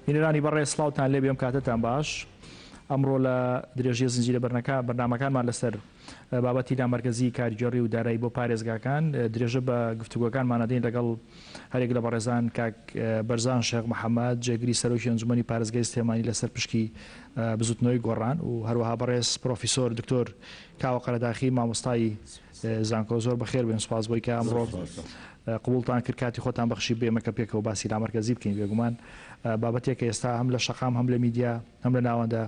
بینەرانی بەڕێ سڵاوتان لێ بێم کاتتان باش. ئەمڕۆ لە درێژیە زنجیرە بەرنامەکانمان لەسەر بابەتی دامەرکەزی کاریگەڕی و دارایی بۆ پارێزگاکان درێژە بە گفتوگۆکانمانەدەین لەگەڵ هەرێک لە بەڕێزان کاک بەرزان شێخ محەممەد جێگری سەرۆکی ئەنجومەنی پارێزگای سلێمانی لەسەر پشکی بزوتنەوەی گۆڕان و هەروەها بەڕێز پرۆفیسۆر دکتۆر کاوە قەرەداخی مامۆستای زانکۆ زۆر بەخێر بێن سوپاس بۆی کە ئەمڕۆ قبولتان کرد کاتی خۆتان بەخشی بێمە کە پێکەوە باسی دامەرکەزی بکەین بێگومان بابەتێکە ئێستا هەم لە شەقام هەم لە میدیا هەم لە ناوەندا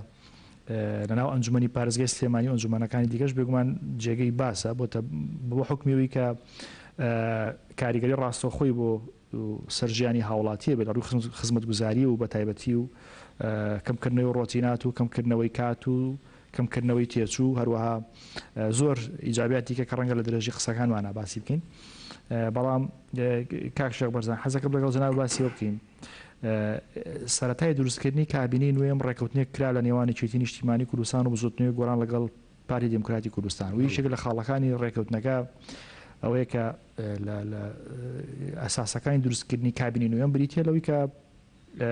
لەناو ئەنجومەنی پارێزگای سلێمانی و ئەنجومەنەکانی دیگەش بێگومان جێگەی باسە بۆ حکمیەوەی کە کاریگەری ڕاستەوخۆی بۆ سەرژیانی هاوڵاتیە بێت ڕووی خزمەتگوزاری و بە تایبەتی و کەمکردنەوەی ڕۆتینات و کەمکردنەوەی کات و کەمکردنەوەی تێچوو هەروەها زۆر ئیجابیاتی کە ڕەنگە لە درێژی قسەکانمانە باسی بکەین. بەڵام کاک شێخ بەرزان حەزەکەم لەگەڵ جەناب باسیەوە بکەین. سەرەتای دروستکردنی کابینەی نوێم ڕێکەوتنێک کرا لە نێوانی چێتی نیشتیمانی کوردستان و بزوتنەوەی گۆڕان لەگەڵ پارتی دموکراتی کوردستان و یەکێک لە خاڵەکانی ڕێکەوتنەکە ئەوەیە کە لە ئەساسەکانی دروستکردنی کابینی نوێم بریتە لەوەی کە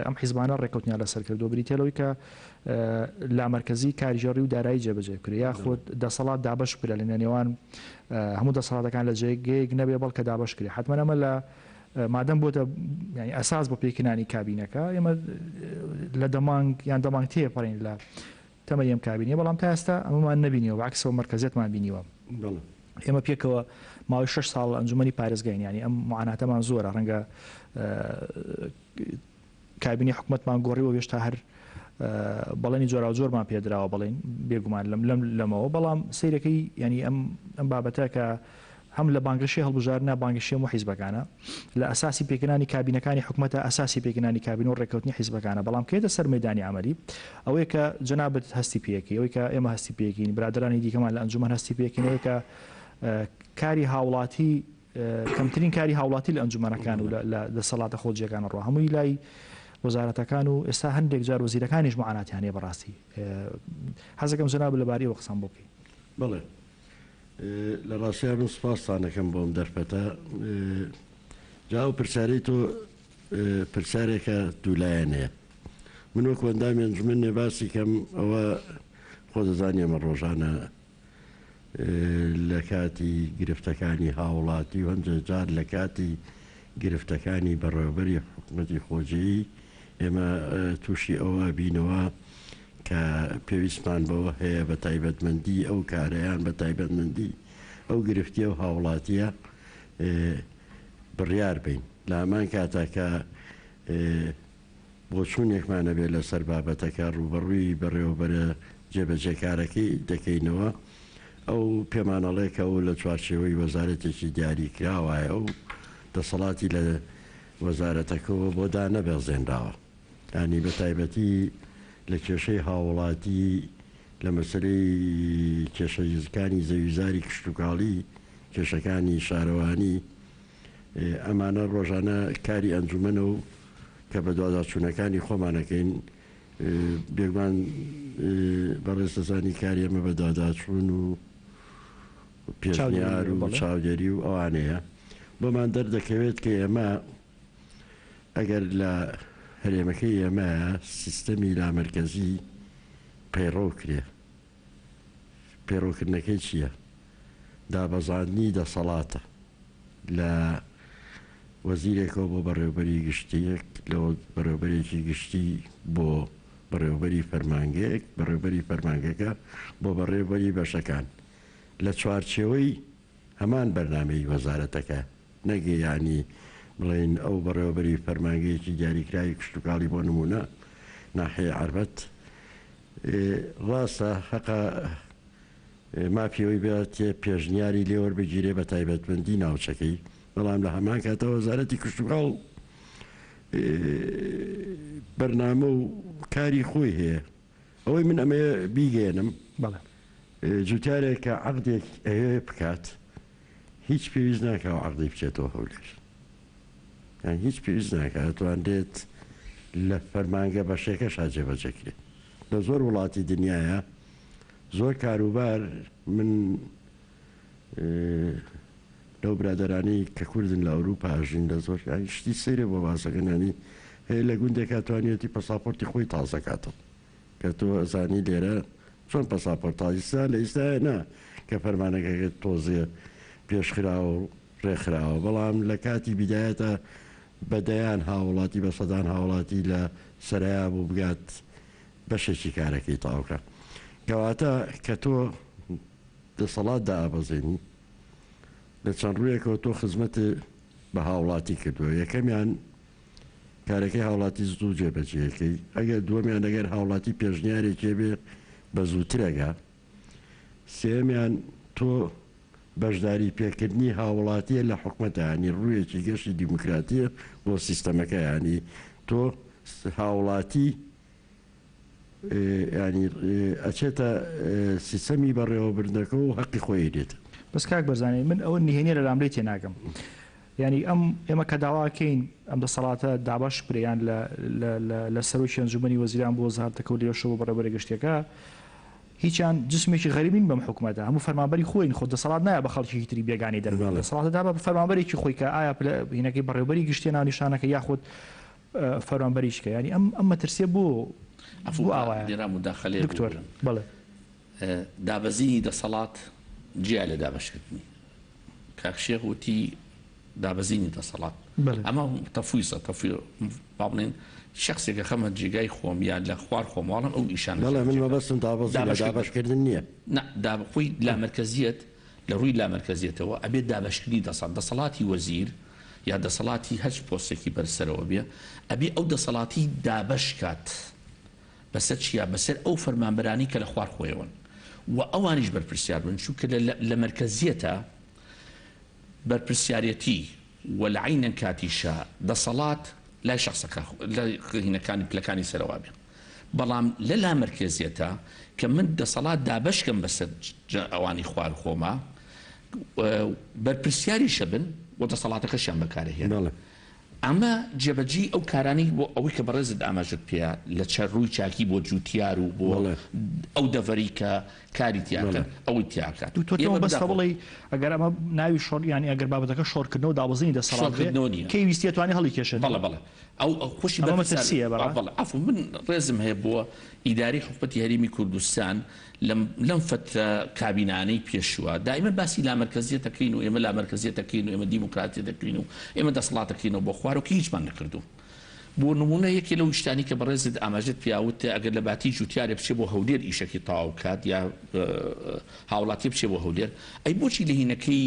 ئەم حیزبانە ڕێکەوتنیان لەسەر کردو بریتە لەوەی کە لامەرکەزی کاریگەڕی و دارایی جێبەجێ کرد یاخود دەسەڵات دابش کرا لە نێوان هەموو دەسەڵاتەکان لە جێگەیەک نەبێ بەڵکە دابش کرێ حتمما ئەمە لە مادەم بۆتە ئەساس بۆ پێکردنانی کابینەکە ئێمە لە دەمانگ یان دەمانگ تێپەڕین لە تەمەری ئەم کابینیە بەڵام تا ئێستا ئەمەمان نبینیەوە عکسەوە مەرکەزیەتمان بینیوە ئێمە پێکەوە ماوەی 6 ساڵ ئەنجومەنی پارێزگاین ینی ئەم معاناتەمان زۆرە ڕەنگە کابینی حکومەتمان گۆڕیەوە هێشتا هەر بەڵێنی جۆرا زۆرمان پێدراوە بڵێن بێگومان لەمەوە بەڵام سیرەکەی ینی ئەم بابەتە کە هەم لە بانگشی هەڵبژارنا بانگشی و حیزبەکانە لە ئەساسی پێکردنانی کابینەکانی حکومەتە ئەساسی پێکردنانی کابین و ڕێکەوتنی حیزبەکانە بەڵام کێتە سەر مەیدانی عەمەلی ئەوەیە کە جەنابەت هەستی پێیەکی ئەوەی کە ئێمە هەستی پێکین برادرانی دیکەمان لە ئەنجومەن هەستی پێکین ئەوەیە کە کاری هاوڵاتی کەمترین کاری هاوڵاتی لە ئەنجومەنەکان و لە دەسەڵاتە خۆجیەکانە ڕۆ هەمووی لای وەزارەتەکان و ئێستا هەندێک جار وەزیرەکانیش معاناتیان هەیە بەڕاستی حەزەکەم جەناب لەبارەیەوە قسەم بۆ بکەین. بەڵێ لە ڕاستیان من سوپاسانەکەم بۆم دەرفەتە جا و پرسیارەی تۆ پرسیارێکە دوولایەنەیە من وەکو ئەندامی ئەنجومەنێ باسی کەم ئەوە خۆ دەزانی ئەمە ڕۆژانە لە کاتی گرفتەکانی هاوڵاتی و هەندێک جار لە کاتی گرفتەکانی بەڕێوەبەری حکوومەتی خۆجیی ئێمە تووشی ئەوە بینەوە کە پێویستمان بەوە هەیە بە تایبەتمەندی ئەو کارەیان بە تایبەتمەندی ئەو گرفتیە و هاوڵاتیە بڕیار بین لە هەمان کاتەکە بۆ چوونێکمانە بێت لەسەر بابەتەکە ڕوبەڕووی بەڕێوەبەرە جێبەجێکارەکەی دەکەینەوە ئەو پێمانەڵێکە و لە چوارچێوەی وەزارەتێکی دیاری کراوایە و دەسەڵاتی لە وەزارەتەکەەوە بۆ دانەبێزێنراوە ینی بە تایبەتی لە کێشەی هاوڵاتی لە مەسلەی کێشەیزەکانی زەویزاری کشتتوکاڵی کێشەکانی شارەوانی ئەمانە ڕۆژانە کاری ئەنجومەنە و کە بە دوواداچوونەکانی خۆمانەکەین بێگومان بەڕێستەزانی کاری ئەمە بە داداچوون و پێشنیار و چاودێری و ئەوانەیە بۆمان دەردەکەوێت کە ئێمە ئەگەر لە هەرێمەکەی ئێمە سیستەمی لامەرکەزی پەیڕۆ کرێ پەیڕۆکردنەکەی چییە؟ دابەزاندنی دەسەڵاتە لە وەزیرێکەوە بۆ بەڕێوەبەری گشتیەک لە بەڕێوەبەرێکی گشتی بۆ بەڕێوەبەری فەرمانگەیەک بەڕێوەبەری فەرمانگەکە بۆ بەڕێوەبەری بەشەکان لە چوارچێوەی هەمان بەرنامەی وەزارەتەکە نەگەی ینی بڵێن ئەو بەڕێوەبەری فەرمانگەیەکی دیاریکراوی کشتتوکاڵی بۆ نمونە ناحەیە عەربەت ڕاستە حەقا مافیەوەی بێت پێشنیاری لێوەربگیرێ بە تایبەتمەندی ناوچەکەی بەڵام لە هەمان کاتەوە وەزارەتی کشتتوکاڵ بەرنامە و کاری خۆی هەیە ئەوەی من ئەمە بیگەێنم جوتیارێک کە عەقدێک ئەوێ بکات هیچ پێویست ناکەوە عەقدی بچێتەوە هەولێر یان هیچ پێویست ناکات توانرێت لە فەرمانگە بەشێکەش جێبەجێکرێت لە زۆر وڵاتی دنیاە زۆر کاروبار من لەو برادرانی کە کوردن لە ئەوروپا ئاژین لە زۆر شتی سەیرە بۆ باسەکەنانی هەیە لە گوندێکا توانێتی پەساپۆرتی خۆی تازەکاتن کە تۆ ئەزانی لێرە چۆن پەساپۆرت تازیستا لە ئیستا نا کە فەرمانەکەکە تۆزێ پێشخراوە و ڕێکخراوە بەڵام لە کاتی بیدایەتە بەدەیان هاوڵاتی بە سەدان هاوڵاتی لە سەریا بوو بگات بەشێکی کارەکەی تاوکە کەواتە کە تۆ دەسەڵاتدا ئابەزێنی لە چەند ڕوویەکەوە تۆ خزمەت بە هاوڵاتی کردووە یەکەمیان کارەکەی هاوڵاتی زوو جێبەجێەکەی ئەگەر دووەمیان ئەگەر هاوڵاتی پێشنیارێکێ بێ بە زووترەگە سێمیان تۆ بەشداری پێکردنی هاوڵاتیە لە حکومەتانی ڕوویەکی گەشتی دیموکراتیە بۆ سیستەمەکە ینی تۆ هاوڵاتی ینی ئەچێتە سیستەمی بەڕێوەبردنەکە و حەقی خۆی دێت بەس کاک بەرزانێ من ئەوە نهێنێ لە لامرەی تێناگەم ینی ئێمە کە داواکەین ئەم دەسەڵاتە دابش پریان لە سەرۆکی ئەنجومەنی وەزیران بۆ وەزارەتەکە و لێشەوە بەڕێوەبەری گەشتەکە هیچیان جسمێکی غەریبین بەم حکوومەتە هەموو فەرمانبەری خۆین خۆ دەسەڵات نایە بە خەڵکی تری بێگانی دەربڵ دەسەڵاتەدا بە فەرمانبەرێکی خۆی کە ئایا هینەکەی بەڕێوەبەری گشتێ ناونیشانەکە یاخود فەرمانبەریشکە ینی ئەم مەترسیە بۆ ئەوە مداخلێ دکتۆر بەڵێ دابەزینی دەسەڵات جیا لە دابشکردنی کاکشێخ وتی دابەزینی دەسەڵات ئەمە تەفویسە باڵێن شخصێکە خەمە جێگای خۆم یان لە خوار خۆماڵم ئەو ئیشان من مەبەستم دابشکردن نییە خۆی لامەرکزیەت لە ڕووی لامەرکزیەتەوە ئەبێت دابشکردنی دەسەڵاتی وەزیر یا دەسەڵاتی هەچ پۆستێکی بەرسەرەوە بێ ئەبێ ئەو دەسەڵاتی دابش کات بەسەر چیا بەسەر ئەو فەرمانبەرانی کە لە خوار خۆیەوەن و ئەوانیش بەرپرسیار بن چونکە لە مەرکزیەتە بەرپرسیارەتی و لە عینەن کاتیشە دەسەڵات لای شخصەکە هینەکانی پلەکانی سەرەوە بێ بەڵام لە لامەرکزیەتە کە من دەسەڵات دابشکەم بەسەر ئەوانی خوار خۆمە بەرپرسیاریشە بن و دەسەڵاتەکەشیان بەکارهێن ئەمە جێبەجی ئەو کارانی بۆ ئەوەی کە بەڕێزت ئاماژت پێە لە چەر ڕووی چاکی بۆ جوتیار و بۆ ئەو دەڤەری کە کاری تیاکە ئەوەی تیاکات تۆ بەستە بڵێ ئەگەر ئەمە ناوی شۆڕیانی ئەگەر بابەتەکە شۆڕکردنەوە دابەزینی دەسەڵاتکردنەوە کەی ویستی توانی هەڵی کێشێت بەڵێ ئەو خۆشی بەمەترسیە ئەفو من ڕێزم هەیە بۆ ئیداری حکومەتی هەرێمی کوردستان لەم فترە کابینانەی پێشووە دائما باسی لامەرکزیەتەکەین و ئێمە لامەرکزیەتەکەین و ئێمە دیموکراتیەکەین و ئێمە دەسەڵاتەکەینەوە بۆ خوارەوە هیچمان نەکردو بۆ نمونە یەکی لەو شتانی کە بەڕێزت ئاماژت پیاوتە ئەگەر لە باتی جوتیارێ بچێ بۆ هەولێر ئیشەکی تاو کات یا هاوڵاتی بچێ بۆ هەولێر ئەی بۆچی لە هینەکەی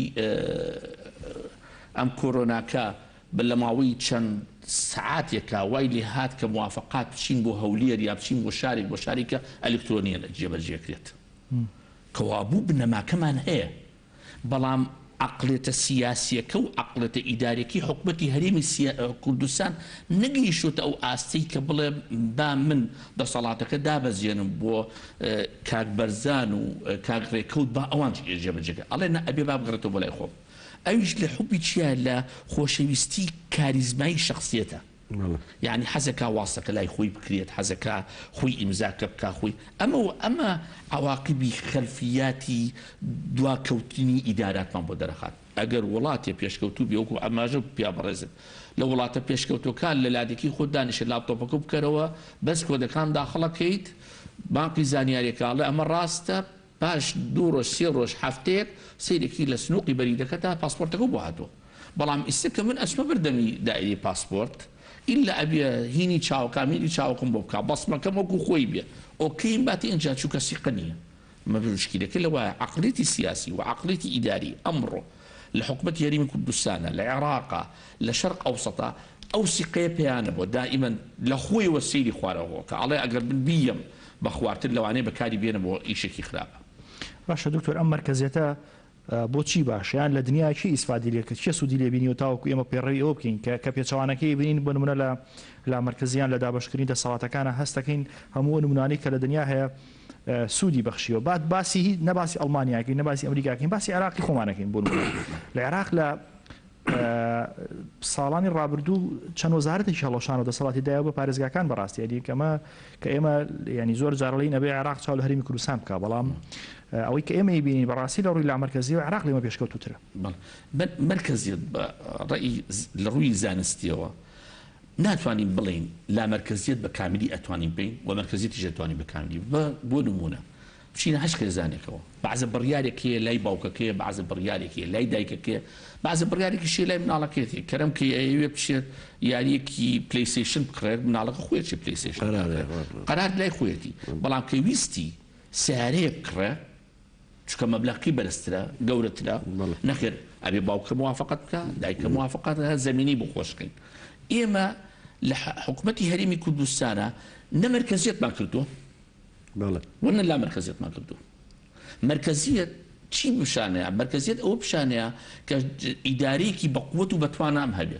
ئەم کۆرۆناکە لە ماوەی چەند سعاتێکە وای لێ هات کە موافقات بچین بۆ هەولێر یا بچین بۆ شارێکە ئەلکترۆنیە جێبەجێکرێت کەوابوو بنەماکەمان هەیە بەڵام عقلێتە سیاسیەکە و عقلێتە ئیدارێکی حکومەتی هەرێمی کوردستان نەگەیشتە ئەو ئاستەی کە بڵێ با من دەسەڵاتەکە دابەزێنم بۆ کاک بەرزان و کاک ڕێکەوت با ئەوان جێبەجێکە ئەڵێ ئەبێ با بگڕێتەوە بەلای خۆم ئەویش لە حوبی چیە لە خۆشەویستی کاریزمایی شخصیەتە یعنی حەزەکە واسەکە لای خۆی بکرێت حەزەکە خۆی ئیمزاکە بکە خۆی ئەمە عواقبی خەلفیاتی دواکەوتنی ئیداراتمان بۆ دەرەخات ئەگەر وڵاتی پێشکەوتوو بێوەکو ئەماژە پیا بەڕێزت لە وڵاتە پێشکەوتەکان لە لادێکی خۆ دانیشە لاپتۆپەکە بکەرەوە بەس کۆدەکان داخڵەکەیت بانقی زانیاریەکە ئەمە ڕاستە باش 2 ڕۆژ 3 ڕۆژ هەفتەیەک سیرێکی لە سنووقی بەریدەکە تا پاسپۆرتەکە بۆ هاتووە بەڵام ئیسکە من ئەچمە بردەمی دائیری پاسپۆرت إلا أبي هيني تشاو كاميني تشاو كم بوكا بس ما كم وكو خوي بيه أوكي باتي إنجا شو كسيقنية ما في مشكلة كل عقليتي سياسي وعقليتي إداري أمره لحكومة هريم كردستان لعراق لشرق أوسط أو سقيه بيانا بو دائما لخوي وسيلي خواره هو كعلي أقرب بيم بخوارت اللواني بكاري بينا بو إيشكي خرابة باشا دكتور أم مركزيته بۆچی باش یان لە دنیا چی ئیسفادی لێ کرد چه سوودی لێ بینی و تاوەکو ئێمە پێڕەوی ئەوە بکەین کە پێچەوانەکەی بینین بۆ نمونە لە مرکزیان لە دابشکردنی دەسەڵاتەکانە هەستەکەین هەموو نمونانەی کە لە دنیا هەیە سوودی بەخشیەوە بعد باسی نەباسی ئەڵمانیاکەین نەباسی ئەمریکاکەین باسی عێراقی خۆمانەکەین بۆ نمونە لە عێراق لە ساڵانی ڕابردوو چەند وەزارەتێکی هەڵەشان و دەسەڵاتی دایە بە پارێزگاکان بەڕاستی دیکەمە کە ئێمە ینی زۆر جارڵی نەبێ عێراق چاو لە هەرێمی کوردستان بکە بەڵام ئەوەی کە ئێمە بینین بەڕاستی لە ڕووی لامەرکەزی و عێراق لێمە پێشکەوتوترە مرکزیت بە ڕێی لە ڕووی زانستیەوە ناتوانین بڵین لا مرکزیت بە کامیلی ئەتوانین بین و مرکزیەتیش ئەتوانین بە کامیلی بۆ نمونە بچینە هەشت خێزانێکەوە بەعزە بڕیارێکێ لای باوکەکەیە بەعزە بڕیارێکی لای دایکەکەیە بەعزە بڕیارێکیشی لای مناڵەکەێتی کەرەم کە ئەوێ بچێت یاریەکی پلیستیشن بکڕێت مناڵەکە خۆیەتی پلیستیشن قەرار لای خۆیەتی بەڵام کە ویستی سیارەیە بکڕێ چکە مەبلەغی بەرزترە گەورەترە نەخێر ئەبێ باوکە موافقەت بکە دایکە موافقەت زەمینی بۆ خۆشکەین ئێمە لە حکوومەتی هەرێمی کوردستانە نەمەرکزیەتمان کردووە وەنە لا مرکزیەتمان کردووە مرکزیەت چی بشانەیە مرکزیەت ئەوە بشانەیە کە ئیدارەیەکی بە قووەت و بەتوانام هەبێ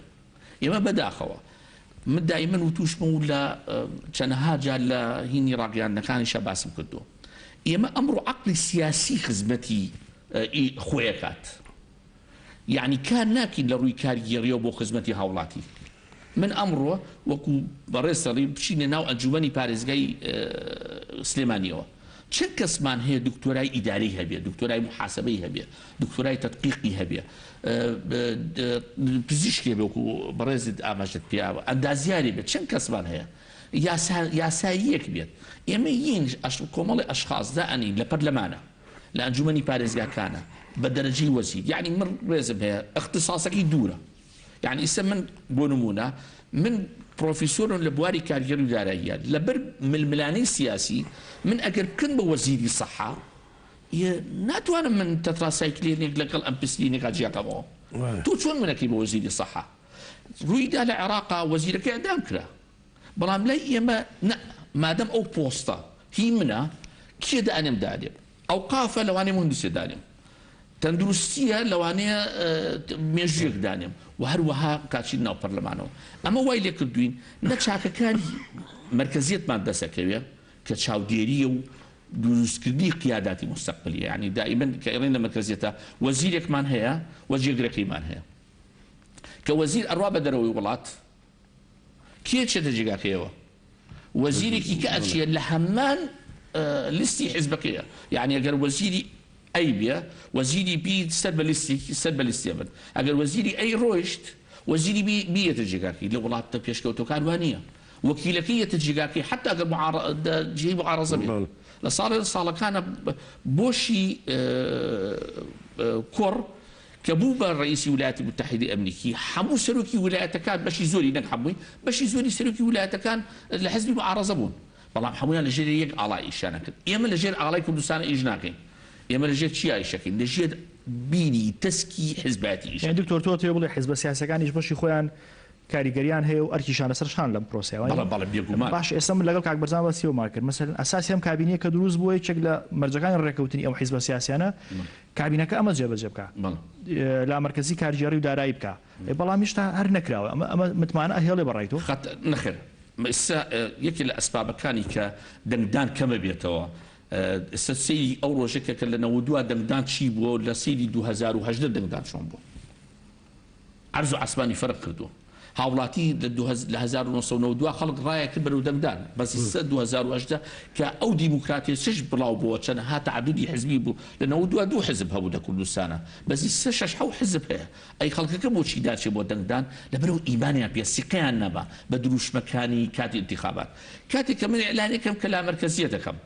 ئێمە بەداخەوە من دائیمەن وتوشمە و لە چەندەها جار لە هینی ڕاگەیاندنەکانیشە باسم کردووە ئێمە ئەمڕۆ عەقڵی سیاسی خزمەتی خۆیەکات یعنی کار ناکەین لە ڕووی کارگێڕیەوە بۆ خزمەتی هاوڵاتی من ئەمڕۆ وەکو بەڕێسەڵی بچینە ناو ئەنجومەنی پارێزگای سلێمانیەوە چەند کەسمان هەیە دکتۆرای ئیدارەی هەبێ دکتۆرای محاسبەی هەبێ دکتۆرای تەدقیقی هەبێ پزیشکی بێ وەکو بەڕێزت ئاماژەت پیاوە ئەندازیاری بێت چەند کەسمان هەیە یاساییەک بێت ئێمە یین کۆمەڵی ئەشخاص دائەنین لە پەرلەمانە لە ئەنجومەنی پارێزگاکانە بە دەرەجەی وەزیر یعنی من ڕێزم هەیە اختصاسەکەی دوورە يعني ئیسا من بۆ نمونە من پرۆفیسۆرم لە بواری کارگەری و داراییە لەبەر ململانەی سیاسی من ئەگەر بکەن بە وەزیری سەحا ناتوانم من تەتراسایکلێنێک لەگەڵ ئەم پسلینێکا جیاکەمەوە تۆ چۆن منەکەی بە وەزیری سەحا ڕوویدا لە عێراقا وەزیرەکەی ئەدام کرا بەڵام لای ئێمە مادەم ئەو پۆستە هی منە کێ دانێم دادێم ئەو قافە لەوانەیە مهندسێ دانێم تەندروستیە لەوانەیە مێژویەک دانێم و هەروەها کاچین ناو پەرلەمانەوە ئەمە وای لێ کردوین نە چاکەکانی مرکزیەتمان دەسەکەوێ کە چاودێریە و دروستکردنی قیاداتی مستەقبلیە یعنی دائیمەن کە ئێڕێن لە مرکزیەتە وەزیرێکمان هەیە و جێگرەکەیمان هەیە کە وەزیر ئەڕوا بە دەرەوەی وڵات کێ چێتە جێگاکەیەوە وەزیرێکی کە ئەچیە لە هەمان لیستی حیزبەکەیە یعنی ئەگەر وەزیری ئەی بێ وەزیری بی سەر بە لیستێ بن ئەگەر وەزیری ئەی ڕۆیشت وەزیری بێتە جێگاکەی لە وڵاتە پێشکەوتەکان وانە وەکیلەکەی یەتە جێگاکەی حتا ئەگەر جێی معارەزە بێت لە ساڵەکانە بۆشی کوڕ کە بوو بە ڕئیسی ویلایەتی متحیدی ئەمریکی هەموو سەرۆکی ویلایەتەکان بەشی زۆری نەک هەمووی بەشی زۆری سەرۆکی ویلایەتەکان لە حزبی معارەزە بوون بەڵام هەمویان لەژێر یەک ئاڵای ئیشانە کرد ئێمە لەژێر ئاڵای کوردستانە ئیش ناکەین ئێمە لەژێر چی ئایشەکەین لەژێر بینی تەسکی حزباتی ئیش دکتۆر تۆ بڵێ حیزبە سیاسەکانیش بەشی خۆیان کاریگەریان هەیە و ئەرکیشانە سەرشان لەم پرۆسەیەوە باش ئێستا من لەگەڵ کاک بەرزان بەسیەوە کرد مەسەلەن ئەساسی ئەم کابینەیە کە دروست بووە یەکێک لە مەرجەکانی ڕێکەوتنی ئەو حیزبە سیاسیانە کابینەکە ئەمە جێبەجێ بکە لا مرکزی کارگێڕی و دارایی بکە بەڵام هێشتا هەر نەکراوە ئەمە متمانە ئەهێڵێ بەڕێیتەوە نەخێر یەکی لە ئەسبابەکانی کە دەنگدان کەمە بێتەوە سەیری ئەو ڕۆژێکە کە لە 92 دەنگدان چی بووە لە سەیری 2010 دەنگدان چۆن بوو عەرز و عەسمانی فەرق کردووە هاوڵاتی لە 1992 خەڵک ڕایە کرد بەرەو دەنگدان بەسی 2010 کە ئەو دیموکراتیە چش بڵاو بووە چەندەها تەعەدودی حزبی بوو لە 92 حزب هەبوو لە کوردستانە بەسی 6 حزب هەیە ئەی خەڵکەکە بۆچی داچێ بۆ دەنگدان لەبەرەوە ئیمانیان پێ سیقەیان نەبا بە دروشمەکانی کاتی انتخابات کاتێک کە من ئێعلانێکم کە لا مەرکەزیە دەکەم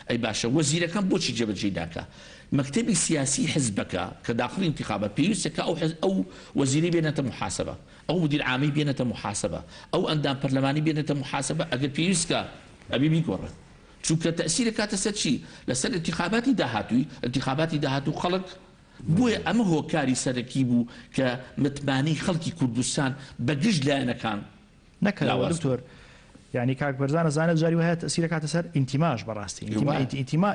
ئەی باشە وەزیرەکەم بۆچی جێبەجێ داکە مەکتەبی سیاسی حزبەکە کە داخلی انتخابات پێویستە ئەو وەزیری بێنێتە محاسبە ئەو مدیر عامی بێنێتە محاسبە ئەو ئەندام پەرلەمانی بێنێتە محاسبە ئەگەر پێویستکە ئەبێ بیگۆڕێت چونکە تەسیرە کاتە سەر چی لەسەر انتخاباتی داهاتوو خەڵک بۆیە ئەمە هۆکاری سەرەکی بوو کە متمانەی خەڵکی کوردستان بەگشت لایەنەکان نەکراوە دکتۆر یعنی کاک بەرزانە زانێت جاری وهەیە تەسیرە کاتە سەر ئینتیماش بەڕاستی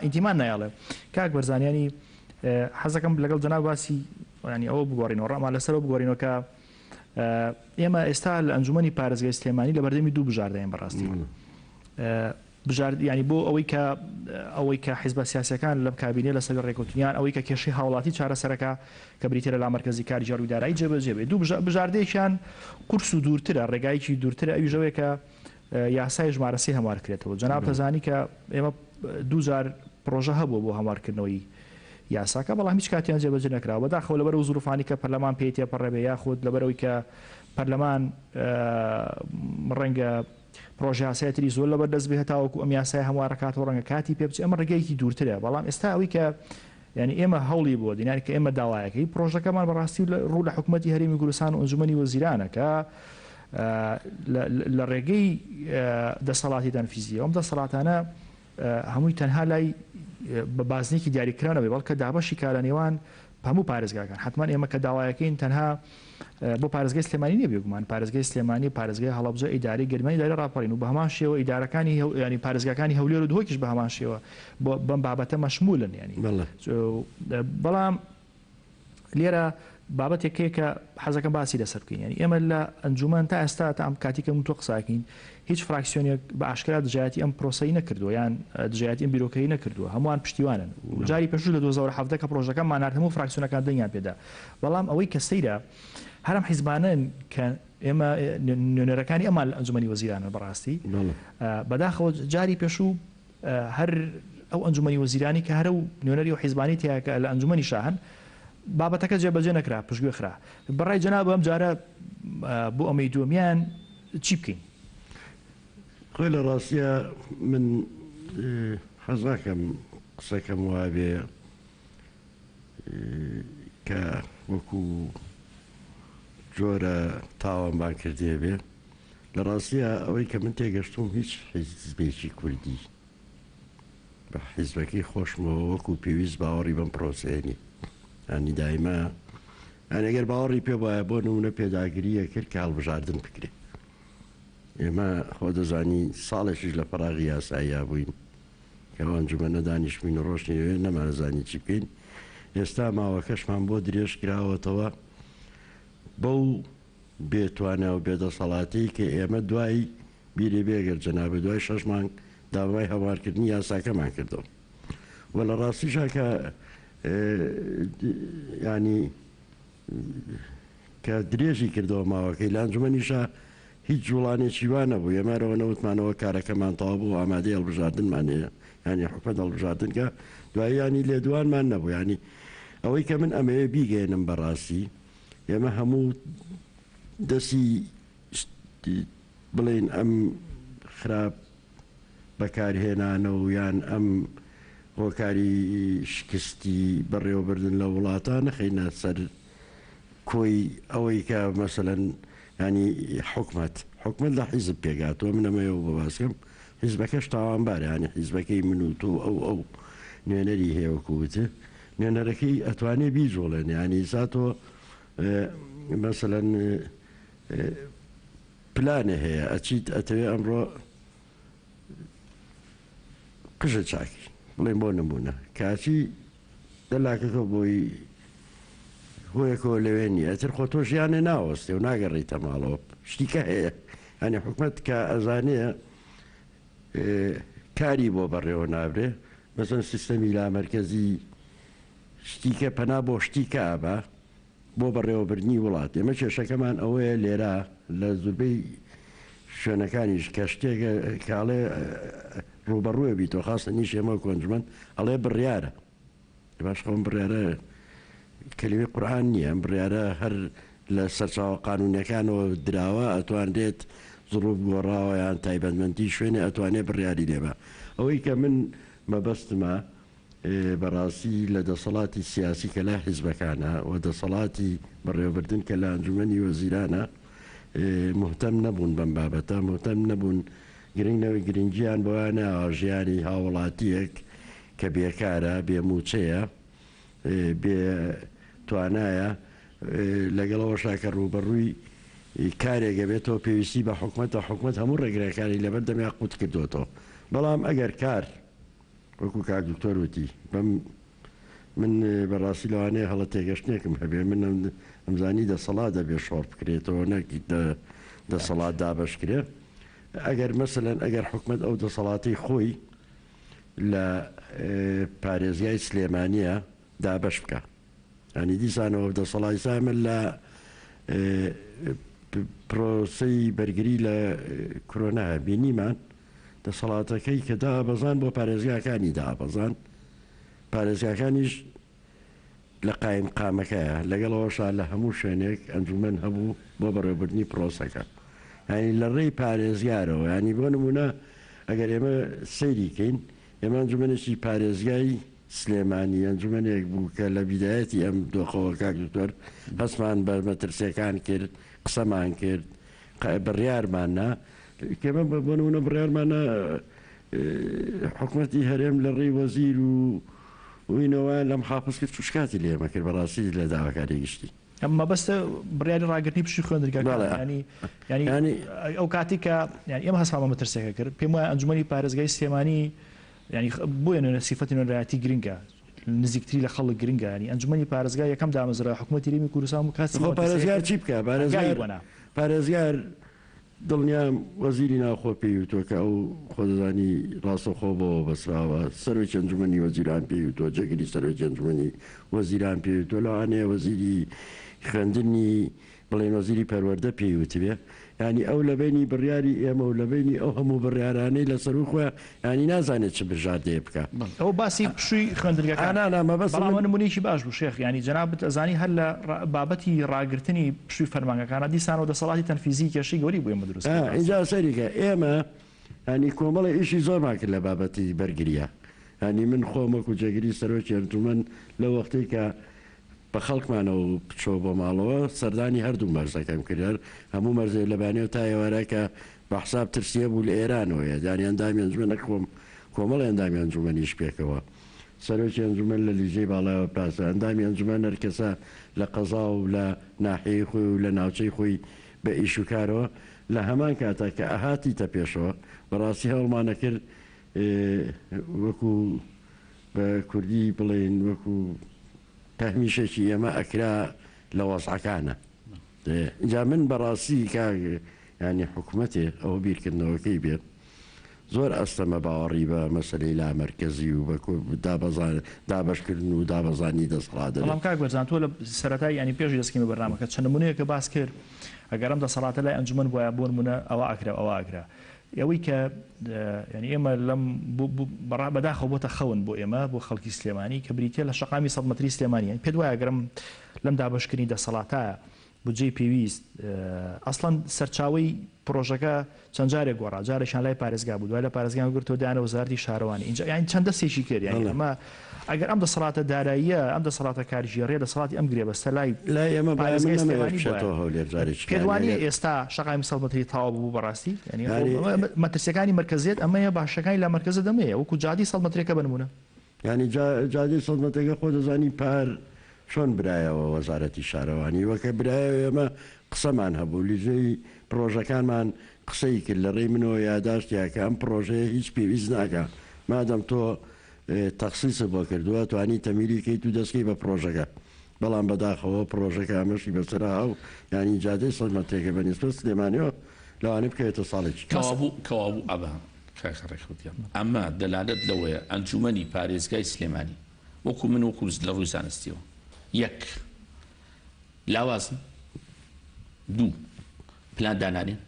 ئینتیمان نایاڵێ کاک بەرزانیانی حەزەکەم لەگەڵ جەناب باسی ینی ئەوە بگۆڕینەوە ڕامان لەسەرەوە بگۆڕینەوە کە ئێمە ئێستا لە ئەنجومەنی پارێزگای سلێمانی لە بەردەمی دوو بژاردەیەن بەڕاستی ینی بۆ ئەوەی کە حیزبە سیاسەکان لەم کابینێ لەسەر ڕێکەوتنیان ئەوەی کە کێشەی هاوڵاتی چارەسەرەکە کە بریتە لە مرکزی کارگێڕی و دارایی جێبەجێ بێت دوو بژاردەیەکیان قورس و دوورترە ڕێگایکی دوورترە ئەویژەوەی کە یاسای ژمارەسی هەموارکرێتەوە جەناب تەزانی کە ئێمە 2000 پرۆژە هەبووە بۆ هەموارکردنەوەی یاساکە بەڵام هیچ کاتیان جێبەجێ نەکراوە بەداخەوە لەبەر و زروفانی کە پەرلەمان پێی تێپەڕێبێ یاخود لەبەرەوەی کە پەرلەمان ڕەنگە پرۆژه یاسایەتی زۆر لەبەر دەست بێتاوەکو ئەم یاسای هەموارەکاتەوە ڕەنگە کاتی پێ بچێت ئەمە ڕێگەیەکی دوورترە بەڵام ئێستا ئەوەی کە ینی ئێمە هەوڵی بۆ دیناری کە ئێمە داوایەکەی پرۆژەکەمان بەڕاستی ڕوو لە حکوومەتی هەرێمی کوردستان و ئەنجومەنی وەزیرانە کە لە ڕێگەی دەسەڵاتی تەنفیزیە ئەم دەسەڵاتانە هەمووی تەنها لای بە بازنێکی دیاریکراونەوەی بەڵکە دابەشی کارە نێوان هەموو پارێزگاکان حتمان ئێمە کە داوایەکەین تەنها بۆ پارێزگای سلێمانی نیە بێگومان پارێزگای سلێمانی پارێزگای هەڵەبجە ئیداری گەرمانی دایرە ڕاپەڕین و بە هەمان شێوە ئیدارەکانی ینی پارێزگاکانی هەولێر و دهۆکیش بە هەمان شێوە بەم بابەتە مەشمولن ینی بەڵام لێرە بابەتێکەیە کە حەزەکەم باسی لەسەر بکەین ینی ئێمە لە ئەنجومەن تا ئێستا تا ئەم کاتیکە تۆ قساکەین هیچ فراکسیۆنێک بە ئاشکرا دژایەتی ئەم پرۆسەی نەکردووە یان دژایەتی ئەم بیرۆکەی نەکردووە هەمووان پشتیوانن و جاری پێشوو لە 2017 کە پرۆژەکەم مانات هەموو فراکسیۆنەکان دەنگیان پێدا بەڵام ئەوەی کە سەیرە هەرم حیزبانن کە ئێمە نوێنەرەکانی ئەمان لە ئەنجومەنی وەزیرانە بەڕاستی بەداخەوە جاری پێشوو هەر ئەو ئەنجومەنی وەزیرانی کە هەرە و نوێنەری و حیزبانی تیاکە لە ئەنجومەنی شاهن بابەتەکە جێبەجێ نەکرا پشتگوێ خرا بەڕای جەناب ئەم جارە بۆ ئەمەی دووەمیان چی بکەین؟ خۆی لە ڕاستیە من حەزاکەم قسەکەم وابێ کە وەکو جۆرە تاوانبان کردێ بێ لە ڕاستیە ئەوەی کە من تێگەشتوم هیچ حیزبێکی کوردی بە حیزبەکەی خۆشمەوە وەکو پێویست باوەڕی بەم پرۆسێنی ئەنی دایما ئەگەر باوەڕی پێ وایە بۆ نمونە پێداگریە کرد کە هەڵبژاردن بکرێ ئێمە خۆ دەزانی ساڵێکیش لە پەراغی یاساییە بووین کە ئەنجومەنە دانیشتبووین و ڕۆژنیوێ نەمانەزانی چی بکەین ئێستا ماوەکەشمان بۆ درێژ کراوەتەوە بەو بێتوانە و بێدەسەڵاتی کە ئێمە دوای بیرێ بێگەر جەنابە دوای 6 مانگ داوای هەوارکردنی یاساکەمان کردەوە و لە ڕاستیشا کە ینی کە درێژی کردەوە ماوەکەی لە ئەنجومەنیشە هیچ جوڵانێکی وانە بوو ئێمارەوە نەوتمانەوە کارەکەمان تەواو بوو ئامادەی هەڵبژاردنمانەیە ینی حکومەت هەڵبژاردن کە دوای ینی لێدوانمان نەبوو ینی ئەوەی کە من ئەمەیە بیگەێنم بەڕاستی ئێمە هەموو دەستی بڵێن ئەم خراپ بەکارهێنانە و یان ئەم هۆکاری شکستی بەڕێوەبردن لە وڵاتان نەخەینە سەر کۆی ئەوەی کە مەسەلەن ینی حکومەت لە حیزب پێگاتەوە منەمەوە بە باسکەم حیزبەکەش تاوانبارە ینی حیزبەکەی من و تۆ ئەو نوێنەری هێوەکوتە نوێنەرەکەی ئەتوانێ بیجۆڵێن ینی زاتۆ مەسەلەن پلانە هەیە ئەچیت ئەتەوێ ئەمڕۆ قژە چاکی بڵێن بۆ نمونە کاچی دەلاکەکە بۆی هۆیەکەوە لەوێنی ئەتر خۆ تۆ ژیانێ ناوەستێ و ناگەڕیتە ماڵەوە شتیکە هەیە ئەنی حکومەت کە ئەزانەیە کاری بۆ بەڕێوە نابرێ مەسەن سیستەمی لامەرکەزی شتیکە پەنا بۆ شتیکە بە بۆ بەڕێوەبردنی وڵات ئێمە کێشەکەمان ئەوەیە لێرە لە زوبەی شوێنەکانیش کە شتێکە کاڵێ ڕوبەڕووە بیتەوە خاستە نیش ئێمە کۆنجمەند ئەڵێ بڕیارە باش خۆم بڕیارە کەلیمەی قورئان نییە ئەم بڕیارە هەر لە سەرچاوە قانونیەکانەوە دراوە ئەتوانرێت زڕوب گۆڕاوە یان تایبەتمەندی شوێنێ ئەتوانێت بڕیاری لێبە ئەوەی کە من مەبەستمە بەڕاستی لە دەسەڵاتی سیاسی کە لە حیزبەکانە و دەسەڵاتی بەڕێوەبردن کە لە ئەنجومەنی وەزیرانە مهتەم نەبوون بەم بابەتە مهتەم نەبوون گرنگنەوەی گرنگیان بۆیانە ژیانی هاوڵاتیەک کە بێکارە بێموچەیە بێ توانایە لەگەڵەوە شاکە ڕوبەڕووی کارێکە بێتەوە پێویستی بە حکومەت هەموو ڕێگرەکانی لەبەر دەمیا قوت کردوێتەوە بەڵام ئەگەر کار وەکو کاک دکتۆر وتی بەم من بەڕاستی لەوانەیە هەڵە تێگەشتێکم هەبێ من ئەمزانی دەسەڵات دەبێ شۆڕ بکرێتەوە نەکی دەسەڵات دابشکرێ ئەگەر مەسەلەن ئەگەر حکومەت ئەو دەسەڵاتی خۆی لە پارێزگای سلێمانیە دابش بکە ئەنی دیسانەوە دەسەڵاتی سامن لە پرۆسەی بەرگری لە کۆرۆنا بینیمان دەسەڵاتەکەی کە دابەزان بۆ پارێزگاکانی دابەزان پارێزگاکانیش لە قایم قامەکەیە لەگەڵەوەشا لە هەموو شوێنێک ئەنجومەن هەبوو بۆ بەڕێوەبردننی پرۆسەکە ینی لە ڕێی پارێزگارەوە ینی بۆ نمونە ئەگەر ئێمە سەیریکەین ئێمە ئەنجومەنێکی پارێزگای سلێمانی ئەنجومەنێک بوو کە لە بیدایەتی ئەم دۆخەوە کاک دکتۆر هەستمان بە مەترسیەکان کرد قسەمان کرد بڕیارماننا کێمە بۆ نمونە بڕیارمانە حکوومەتی هەرێم لە ڕێی وەزیر و وینەوە لەم حافظ کرد توشکاتی لێمە کرد بەڕاستی لە داواکاری گشتی ئەمە بەستە بڕیاری ڕاگرنی پشتی خوێندرگەکان ینی ئەو کاتی کە ئێمە هەسپامە مەترسێکە کرد پێم وایە ئەنجومەنی پارێزگای سلێمانی ینی بۆیە سیفەتی نوێنەرایەتی گرنگە نزیکتری لە خەڵک گرنگە ینی ئەنجومەنی پارێزگای یەکەم دامەزرا حکوومەتی ریمی کوردستان و کاسی پارێزگار چی بکە پارێزگار دڵنیام وەزیری ناوخۆ پێیوتۆ کە ئەو خۆدەزانی ڕاستەخۆبەوە بەسراوە سەرۆکی ئەنجومەنی وەزیران پێیوتۆ جێگیری سەرۆکی ئەنجومەنی وەزیران پێیوتۆ لەوانەیە وەزیری خوێندنی بڵێن وەزیری پەروەردە پێیوتبێ ینی ئەو لە بینی بڕیاری ئێمە و لە بینی ئەو هەموو بڕیارانەی لەسەر و خۆیان ینی نازانێت چ بژاردێ بکە ئەو باسی پشووی خوێندرگەکانە بەڵام نمونێکی باش بوو شێخ ینی جەنابەت ئەزانی هەر لە بابەتی ڕاگررتنی پشووی فەرمانگەکانە دیسانەوە دەسەڵاتی تەنفیزی کێشی گەوری بووە ئێمە دروست اینجا سەریکە ئێمە ینی کۆمەڵی ئیشی زۆرمان کرد لە بابەتی بەرگریە ینی من خۆمەک و جێگیری سەرۆکی ئەنجومەن لە وەختەی کە بە خەڵکمانەوە بچۆ بۆ ماڵەوە سەردانی هەردوو مەرزەکەم کرد هەموو مەرزێ لەبانێ و تا ئێوارەکە بە حساب ترسیە بوو لە ئێرانەوەیە دانی ئەندامی ئەنجومەنە خۆم کۆمەڵی ئەندامی ئەنجومەنیش پێکەوە سەرۆکی ئەنجومەن لە لیژەی باڵایەوە پاسە ئەندامی ئەنجومەن هەرکەسە لە قەزا و لە ناحەیەی خۆی و لە ناوچەی خۆی بە ئیشوکارەوە لە هەمان کاتە کە ئەهاتیتە پێشەوە بەڕاستی هەوڵمانە کرد وەکو بە کوردی بڵێن وەکو تەهمیشێکی ئێمە ئەکرا لە وەزعەکانە جا من بەڕاستی کاک ینی حکوومەتێ ئەوە بیرکردنەوەکەی بێت زۆر ئەستەمە باوەڕی بە مەسلەی لا مەرکەزی و بە دابشکردن و دابەزانی دەسەڵات بەڵام کاک بەرزان تۆ لە سەرەتای ینی پێش دەستکەمە بەرنامەکە چەند نمونەیەکە باس کرد ئەگەرم دەسەڵاتە لای ئەنجومەن بۆیە بۆ نمونە ئەوە ئاکرا ئەوە ئاکرا ئەوەی کە ینی ئێمە لەم بەداخەوە بۆتە خەون بۆ ئێمە بۆ خەڵکی سلێمانی کە بریتە لە شەقامی سەد مەتری سلێمانی پێ وایە گەرم لەم دابشکردنی دەسەڵاتایە بودجەی پێویست ئەسڵەن سەرچاوی پرۆژەکە چەند جارێک گۆڕا جارێکیان لای پارێزگا بوو دوای لە پارێزگان گرتۆ دایانە وەزارەتی شارەوانی اینجا یان چەند دەستێکی کرد یعنی ئەمە ئەگەر ئەم دەسەڵاتە داراییە ئەم دەسەڵاتە کاریژێڕێ دەسەڵاتی ئەم گرێ بەستە لای ئێمە پێوانی ئێستا شەقامی سەد مەتری تاوا بوو بەڕاستی ینی مەترسیەکانی مرکزیت ئەمەیە باشەکانی لە مرکزە دەمەیە وەکو جادی سەد مەترێکە بنمونە ینی جادی سەد مەترێکە خۆ دەزانی پار چۆن برایەوە وەزارەتی شارەوانی وەکە برایە ئێمە قسەمان هەبوو لیژەی پرۆژەکانمان قسەی کرد لە ڕێی منەوە یاداشتیا کە ئەم پرۆژەیە هیچ پێویست ناکە مادەم تۆ تەخسیسە بۆ کردووە توانی تەمیریکەیت و دەستکەی بە پرۆژەکە بەڵام بەداخەوە پرۆژەکە ئەمەشی بەسرا ئەو ینی جادەی سەد مەترێکە بە نسبەت سلێمانیەوە لەوانێ بکەوێتە ساڵێکی کەوابوو ئەبە ڕێکخوتیان ئەمە دەلالت لەوەیە ئەنجومەنی پارێزگای سلێمانی وەکو من وەکو لە ڕووی زانستیەوە یەک لاوازن دوو پلان دانانێن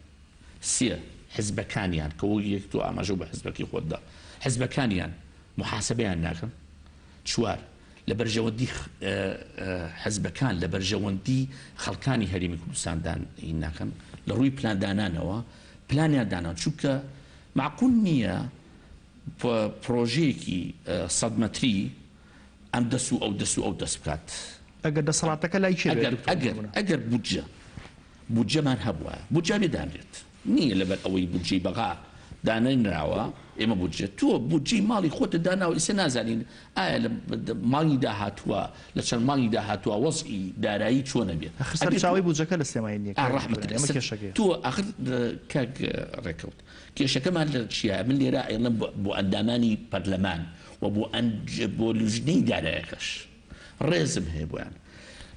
سێ حزبەکانیان کە وەک یەک تۆ ئاماژە بە حزبەکەی خۆتدا حزبەکانیان محاسبەیان ناکەن چوار لە بەرژەوەندی حزبەکان لە بەرژەوەندی خەڵکانی هەرێمی کوردستاندان ناکەن لە ڕووی پلان دانانەوە پلانیان دانان چونکە معقول نییە پرۆژەیەکی سەد مەتری ئەم دەست و ئەو دەست و ئەو دەست بکات ئەگەر دەسەڵاتەکە لای ئەگەر بودجەمان هەبووە بودجە بێدانرێت نییە لەبەر ئەوەی بودجەی بەغا دانراوە ئێمە بودجە تۆ بودجەی ماڵی خۆتە داناوە ئێستا نازانین ئایا لە ماڵی داهاتووە لە چەند ماڵی داهاتووە وەزئی دارایی چۆنە بێت سەرچاوی بودجەکە لە سلێمانی نییە تۆ ئاخر کاک ڕێکەوت کێشەکەمان لە چیە من لێرە ئێڵم بۆ ئەندامانی پەرلەمان و بۆ لوژنەی دارایەکەش ڕێزم هەیە بۆیان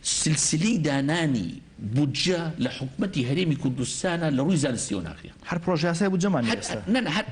سلسلەی دانانی بودجە لە حکوومەتی هەرێمی کوردستانە لە ڕووی زانستیەوە ناخیە هەر پرۆژیاسای بودجەمان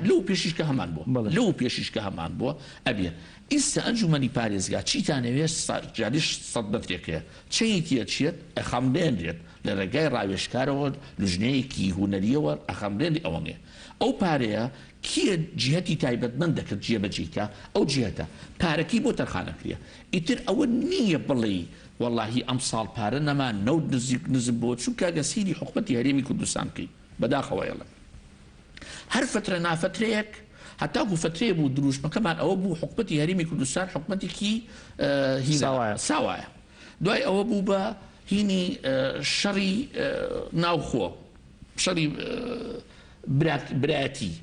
لەو پێشیشکە هەمان بووە لەو پێشیشکە هەمان بووە ئەبێ ئیستا ئەنجومەنی پارێزگا چیتانەوێت جاریش سەد مەترێکەیە چەیەکیە چێت ئەخەمدێنرێت لە ڕێگای ڕاوێژکارەوە لژنەیەکی هوەریەوە ئەخەمرێنی ئەوەنێ ئەو پارەیە کیە جیهەتی تایبەتمەند دەکرد جێبەجێکە ئەو جیهەتە پارەکەی بۆ تەرخانەکرێ ئیتر ئەوە نییە بڵێ واللهی ئەم ساڵ پارە نەما نەوت نزم بۆ چونکە گەسیری حکومەتی هەرێمی کوردستان بکەی بەداخەوەیڵە هەر فترە نافترەیەک هەتاکو فترەیە بوو دروستمەکەمان ئەوە بوو حکومەتی هەرێمی کوردستان حکومەتێکی ساوایە دوای ئەوە بوو بە هینی شەڕی ناوخۆ شەڕی برایەتی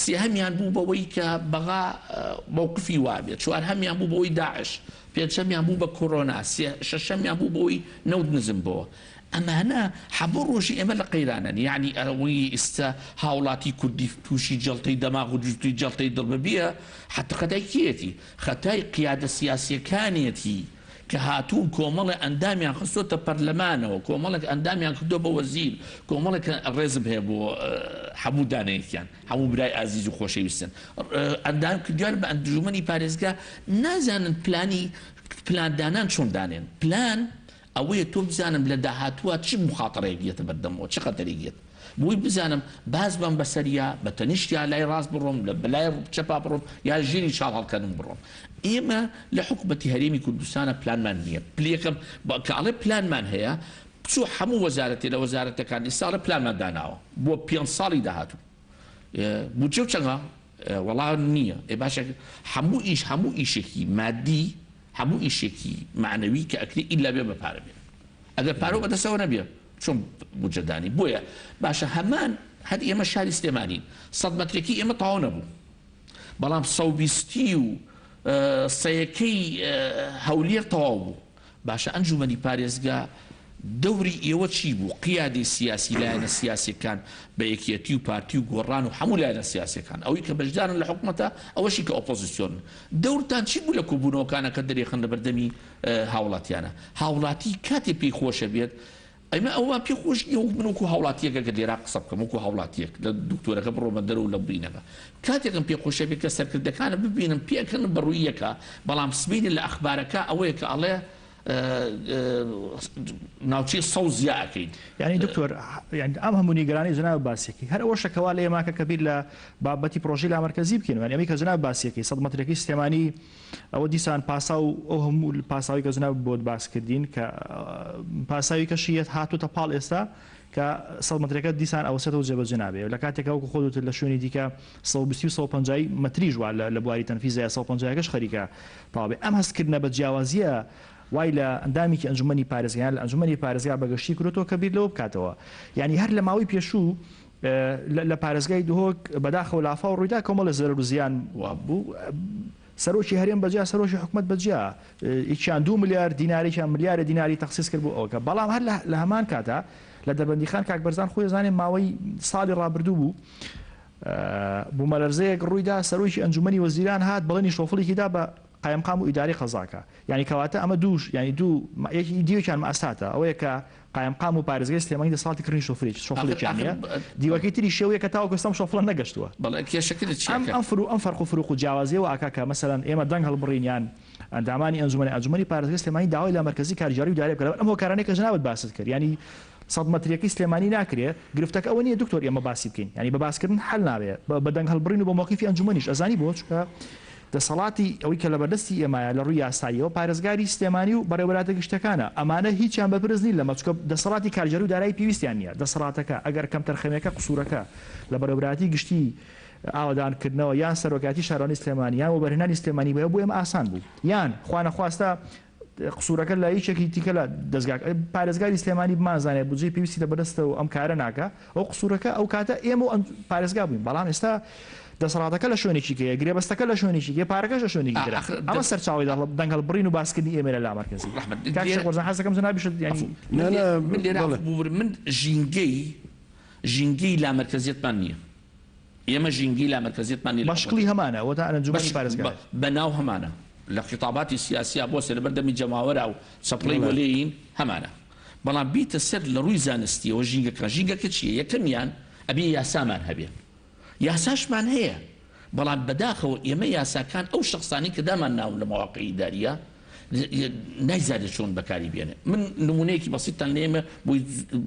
سێهەمیان بوو بەوەی کە بەغا مووقفی وابێت چوار هەمیان بوو بەوەی داعش پێنجەمیان بوو بە کۆڕۆنا شەشەمیان بوو بەوەی نەوت نزم بۆ ئەمانە هەموو ڕۆژی ئێمە لە قەیرانن یعنی ئەوەی ئێستا هاوڵاتی کوردی تووشی جەڵتەی دەماغ و جوتی جەڵتەی دڵببیە حتی خەتای کێتی خەتای قیادە سیاسیەکانێتی کە هاتوون کۆمەڵی ئەندامیان خستۆتە پەرلەمانەوە کۆمەڵێک ئەندامیان کردۆ بە وەزیر کۆمەڵێک ڕێزم هەیە بۆ هەموو دانەیەکیان هەموو برای ئازیز و خۆشەویستن ئەندام کردوان بە ئەنجومەنی پارێزگا نازانن پلاندانان چۆن دانێن پلان ئەوەیە تۆ بزانم لە داهاتووە چ مخاطرەیەکیێتە بەردەمەوە چ خەتەرێکیێت بۆی بزانم باز بم بەسەریا بە تەنیشتیا لای ڕاست بڕۆم لە بەلای چەپا بڕۆم یا ژێری چاڵ هەڵکەنم بڕۆم ئێمە لە حکومەتی هەرێمی کوردستانە پلانمان نییە پلێکم کاڵێ پلانمان هەیە بچوو هەموو وەزارەتی لە وەزارەتەکانی ساڵە پلانمان داناوە بۆ 5 ساڵی داهاتوو بودجێ و چەندە وەڵام نییە باشە هەموو ئیشێکی مادی هەموو ئیشێکی معنەوی کە ئەکری ئیلا بێ بە پارە بێت ئەگەر پارۆ بەدەستەوە نەبێ چۆن بودجەدانی بۆیە باشە هەمان هەر ئێمە شاری سلێمانین 100 مەترێکی ئێمە تەواو نەبوو بەڵام 120 و سەیەکەی هەولێر تەواو بوو باشە ئەنجومەنی پارێزگا دەوری ئێوە چی بوو قیادی سیاسی لایەنە سیاسیەکان بە یەکێتی و پارتی و گۆڕان و هەموو لایەنە سیاسیەکان ئەوەی کە بەشدارن لە حکومەتە ئەوەشی کە ئۆپۆزیسیۆن دەورتان چی بوو لە کۆبوونەوەکانە کە دەرێخن لە بەردەمی هاوڵاتیانە هاوڵاتی کاتێ پێی خۆشە بێت ئەمە ئەوە پێ خۆش منوکو هاوڵاتیەکە کە لێرا قسە بکەم وەکو هاوڵاتیەک لە دکتۆرەکە بڕۆمە دەرەوە لە بینەکە کاتێکم پێ خۆشە بێت کە سەرکردەکانە ببینم پێکردن بەڕوویەکە بەڵام سبینی لە ئەخبارەکە ئەوەیە کە ئەڵێ ناوچی سەوزیا ئەەکەین یعنی دکتۆر ئەم هەموو نیگەرانی جناب باسیەکەی هەر ئەوە شەکەوا لە ئێماکە کەبیر لە بابەتی پرۆژەی لامەرکەزی بکەین ئەمەی کە جناب باسیەکەی 100 مەترێکی سلێمانی ئەوە دیسان پاسا و ئەو هەموو پاساوی کە جناب بۆت باسکردین کە پاساوی کەشیەت هاتوتە پاڵ ئێستا کە 100 مەترەکە دیسان ئەوسێتەوە جێبەجێ نابێت لە کاتێکە وەکو خۆت لە شوێنی دیکە 120 و 150 مەتریش وە لە بواری تەنفیزە 150کەش خەریکە تاوابێ ئەم هەستکردنە بە جیاوازیە وای لە ئەندامێکی ئەنجومەنی پارێزگایان لە ئەنجومەنی پارێزگا بەگەشتی کردۆ کە بیر لەوە بکاتەوە یعنی هەر لە ماوەی پێشوو لە پارێزگای دهۆک بەداخەوە لافا و ڕوویدا کۆمەڵە زەرەر و زیان بوو سەرۆکی هەرێم بەجیا سەرۆکی حکومەت بەجیا ئیچیان 2 ملیار دیناریان ملیارە دیناری تەخسیس کرد بۆ ئەوکە بەڵام هەر لە هەمان کاتە لە دەربەندیخان کاک بەرزان خۆی زانێ ماوەی ساڵی ڕابردوو بوو بوومەلەرزەیەک ڕوویدا سەرۆکی ئەنجومەنی وەزیران هات بەڵێنی شۆفڵێکیدا بە قایمقام و ئیداری قەزاکە یعنی کەواتە ئەمە دووش ینی دیوەکیان مەئەساتە ئەوەیە کە قایمقام و پارێزگای سلێمانی دەسەڵاتی کردنی شۆفڵێکیانە دیوەکەی تری شێوەیە کە تاوەکو ئێستا شۆفڵە نەگەشتووە ئەم فەرق و فروق و جیاوازیەوە ئاکاکە مەسەلەن ئێمە دەنگ هەڵبڕینیان ئەندامانی ئەنجومەنی پارێزگای سلێمانی داوای لە مەرکەزی کاریگەری و دارایی بکات ئەم هۆکارانەی کە جنابەت باست کرد ینی 100 مەترێکی سلێمانی ناکرێ گرفتەکە ئەوە نییە دکتۆر ئێمە باسی بکەین ینی بە باسکردن حل نابێت بە دەنگ هەڵبڕین و بە موقیفی ئەنجومەنیش ئەزانی بۆ چکە دەسەڵاتی ئەوەی کە لە بەردەستی ئێمایە لە ڕووی یاساییەوە پارێزگاری سلێمانی و بەڕێوەبەراتە گشتەکانە ئەمانە هیچیان بەپرز نیت لە مەچکە دەسەڵاتی کارگەری و دارایی پێویستیان نییە دەسەڵاتەکە ئەگەر کەم تەرخەمەکە قسوورەکە لە بەڕێوەبەراتی گشتی ئاوادانکردنەوە یان سەرۆکاتی شارانی سلێمانی یان وەبەرهێنانی سلێمانی بۆ ئێمە ئاسان بوو یان خوا نەخواستە قسوورەکە لە هیچێکی دیکە لە دەستگا پارێزگاری سلێمانی بمانزانێت بودجێ پێویستی لە بەدەستەوە ئەم کارە ناکە ئەو قسوورەکە ئەو کاتە ئێمە و پارێزگا بووین بەڵام ئێستا دەسەڵاتەکە لە شوێنێکی کەیە گرێبەستەکە لە شوێنێکی پارەکەش لە شوێنێکی ترە ئەمە سەرچاوی دەنگ هەڵبڕین و باسکردنی ئێمە لە لامەرکەزی حەزەکەم جنابیشت من ژینگەی لامەرکەزیەتمان نییە ئێمە ژینگەی لامەرکەزیەتمان نیە باشقلی هەمانە وەتا ئەنجومەنی پارێزگا بەناو هەمانە لە خیتاباتی سیاسیا بۆ سەر بەردەمی جەماوەرە و سەپڵەی وەلێین هەمانە بەڵام بیتە سەر لە ڕووی زانستیەوە ژینگەکە چییە یەکەمیان ئەبێ یاسامان هەبێ یاساشمان هەیە بەڵام بەداخەوە ئێمە یاساکان ئەو شخصانی کە دامان ناون لە مەواقعی داریە نایزانێت چۆن بەکاری بێنێ. من نمونەیەکی بەسیتان لێمە بۆی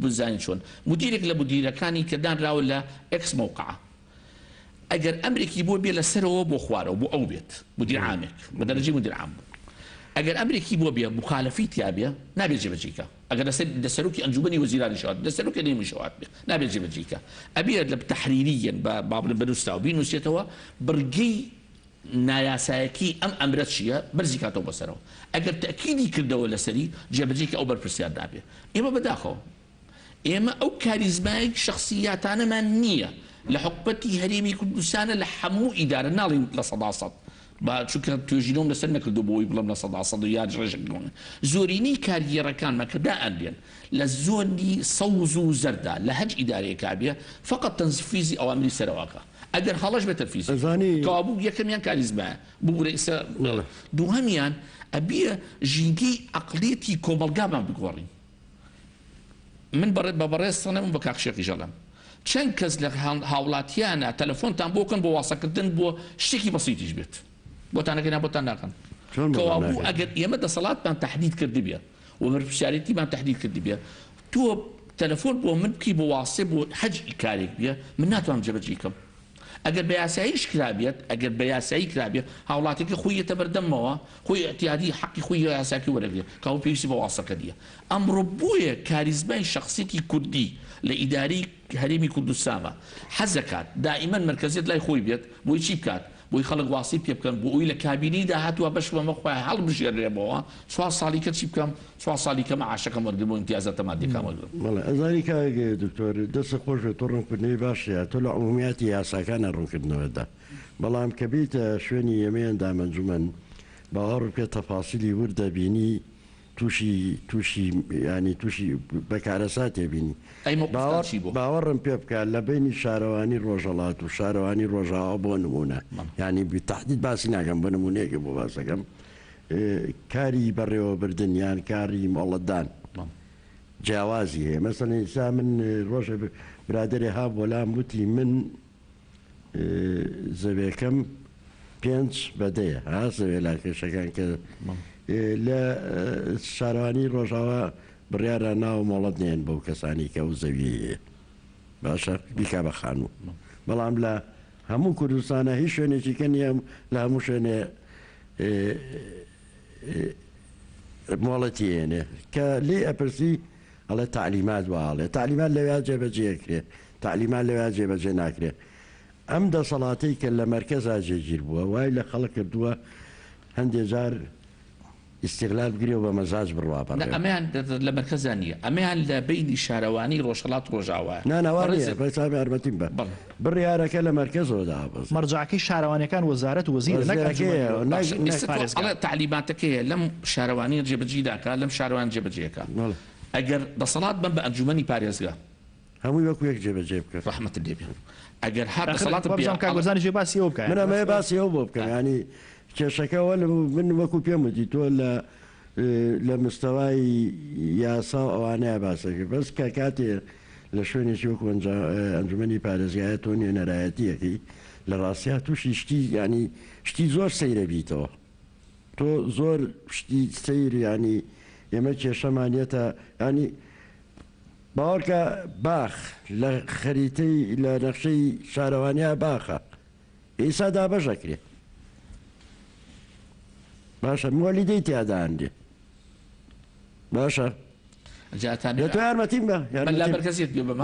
بزانین چۆن مدیرێک لە مدیرەکانی کە دانراوە لە ئەکس موقع ئەگەر ئەمرێکی بۆ بێ لەسەرەوە بۆ خوارەوە بۆ ئەو بێت مدیر عامێک بە دەرەجەی مدیر عام بوو ئەگەر ئەمرێکی بۆ بێ مخالفی تیا بێ نابێت جێبەجێکە ئەگەر لەسەرۆکی ئەنجومەنی وەزیرانی شەوات لەسەرۆکی نێمی شەوات بێ نابێت جێبەجێکە ئەبێت لە تەحریریەن بە بەنووسراوە بینووسێتەوە بڕگەی نایاسایەکی ئەم ئەمرە چییە بەرزی کاتەوە بەسەرەوە ئەگەر تەکیدی کردەوە لەسەری جێبەجێکی ئەو بەرپرسیار نابێ ئێمە بەداخەوە ئێمە ئەو کاریزمایەک شخصیاتانەمان نییە لە حکومەتی هەرێمی کوردستانە لە هەموو ئیدارە ناڵین لە 100% چونکە توێژینەوەم لەسەر نەکردو بۆی بڵم لە 100% یا ڕێژەکەون زۆرینەی کاریگەرەکانمە کە دائەنبێن لە زۆنی سەوز و زەردا لە هەج ئیدارەیەکا بێ فقط تەنفیزی ئەوامری سەرەواکە ئەگەر هەڵەش بێتە فیزی کەوابوو یەکەمیان کاریزمایە بوو ڕئیسە دووهەمیان ئەبیە ژینگەی عەقڵێتی کۆمەلگامان بگۆڕین من بە بەڕێستەنەم بە کاکشێکی ژەڵم چەند کەس لە هاوڵاتیانە تەلەفۆنتان بۆکەن بۆ واسەکردن بۆ شتێکی بەسیتیش بێت بۆتانەکەیان بۆتان ناکەن کەوابوو ئەگەر ئێمە دەسەڵاتمان تەحدید کردی بێ و بەرپرسیارەتیمان تەحدید کردی بێ تۆ تەلەفۆن بۆ من بکەی بۆ واسێ بۆ حەج کارێک بێ من ناتوانم جێبەجێ کەم ئەگەر بە یاساییش کرابێت ئەگەر بە یاسایی کرابێت هاوڵاتێکی خۆیەتە بەردەمەوە خۆی ئەتیادی حەقی خۆی یاساکی وەرەگرێت کەەوە پێویستی بە واسەکە دیە ئەمڕۆ بۆیە کاریزمای شخصیەتی کوردی لە ئیداری هەرێمی کوردستانە حەزەکات دائیمەن مرکزیت لای خۆی بێت بۆی چی بکات بۆی خەڵک واسی پێ بکەن بۆ ئەوی لە کابینیدا هاتووە بەش بەمە خۆیان هەڵبژێڕێمەوە 4 ساڵیکە چی بکەم 4 ساڵیکە معاشەکەم وەرگرم بۆ ئیمتیازاتە مادیەکەم وەرگرم بەڵێ ئەزانی کاگە دکتۆر دەستە خۆشە تۆ ڕوونکردنەوەی باشە تۆ لە عمومیاتی یاساکانە ڕوونکردنەوەدا بەڵام کە بیتە شوێنی ئێمەیان دامەنجومەن باوەڕ پێ تەفاسیلی وردە بینی تووشی ینی تووشی بەکارەسات تێبینی باوەڕم پێ بکات لە بینی شارەوانی ڕۆژەڵات و شارەوانی ڕۆژاوە بۆ نمونە ینی تهدید باسی ناکەم بە نمونەیەکە بۆ باسەکەم کاری بەڕێوەبردن یان کاری مۆڵەتدان جیاوازی هەیە مەسەڵەن ئێستا من ڕۆژە برادەرێ ها بۆلام وتی من زەوێکەم 5 بەدەیە ها زەوێ لاکێشەکان کە لە شارەوانی ڕۆژاوە بڕیارە ناو مۆڵەت نێن بەو کەسانی کە ئەو زەویە باشە بیکا بە خانوو بەڵام لە هەموو کوردستانە هیچ شوێنێکیکە نیە لە هەموو شوێنێ مۆڵەتی هێنێ کە لێ ئەپرسی ئەڵێ تعلیمات واڵێ تعلیمات لەوێ جێبەجێکرێ تعلیمات لەوێ جێبەجێ ناکرێ ئەم دەسەڵاتەی کە لە مەرکەزا جێگیر بووە وای لە خەڵک کردووە هەندێک جار استقلال بگرێ و بە مەزاج بڕوا ئەمیان لە مەرکەزان نیە ئەمیان لە بینی شارەوانی ڕۆژهەڵات ڕۆژاوە ناناوانێ بەسابی ئارمەتیم بە بڕیارەکە لە مەرکەزەوەدا مەرجعەکەی شارەوانەکان وەزارەت وەزیر تعلیماتەکەیە لەم شارەوانی جێبەجێداکە لەم شارەوان جێبەجێەکە ئەگەر دەسەڵات بن بە ئەنجومەنی پارێزگا هەمووی وەکو یەک جێبەجێ بکە ڕەحمەت لێ بێ ئەگەر هەر دەسەڵات کاگۆزانی جێ باسی ئەو بکە من ئەمە باسی ئەو بۆ بکەم ینی کێشەکەەوە من وەکو پێم وتی تۆ لە مستەوای یاسا ئەوانەیە باسەکە بەس کە کاتێ لە شوێنێکی وەکو ئەنجومەنی پارێزگایە تۆ نوێنەرایەتیەکەی لە ڕاستیا تووشی شتی ینی شتی زۆر سەیرە بیتەوە تۆ زۆر شتی سەیر ینی ئێمە کێشەمانێتە ینی باوەڕکە باخ لە خەریتەی لە نەخشەی شارەوانیا باخە ئێستا دابەژەکرێ باشە مۆلیدەی تیاداندێ باشە تو یارمەتیم بە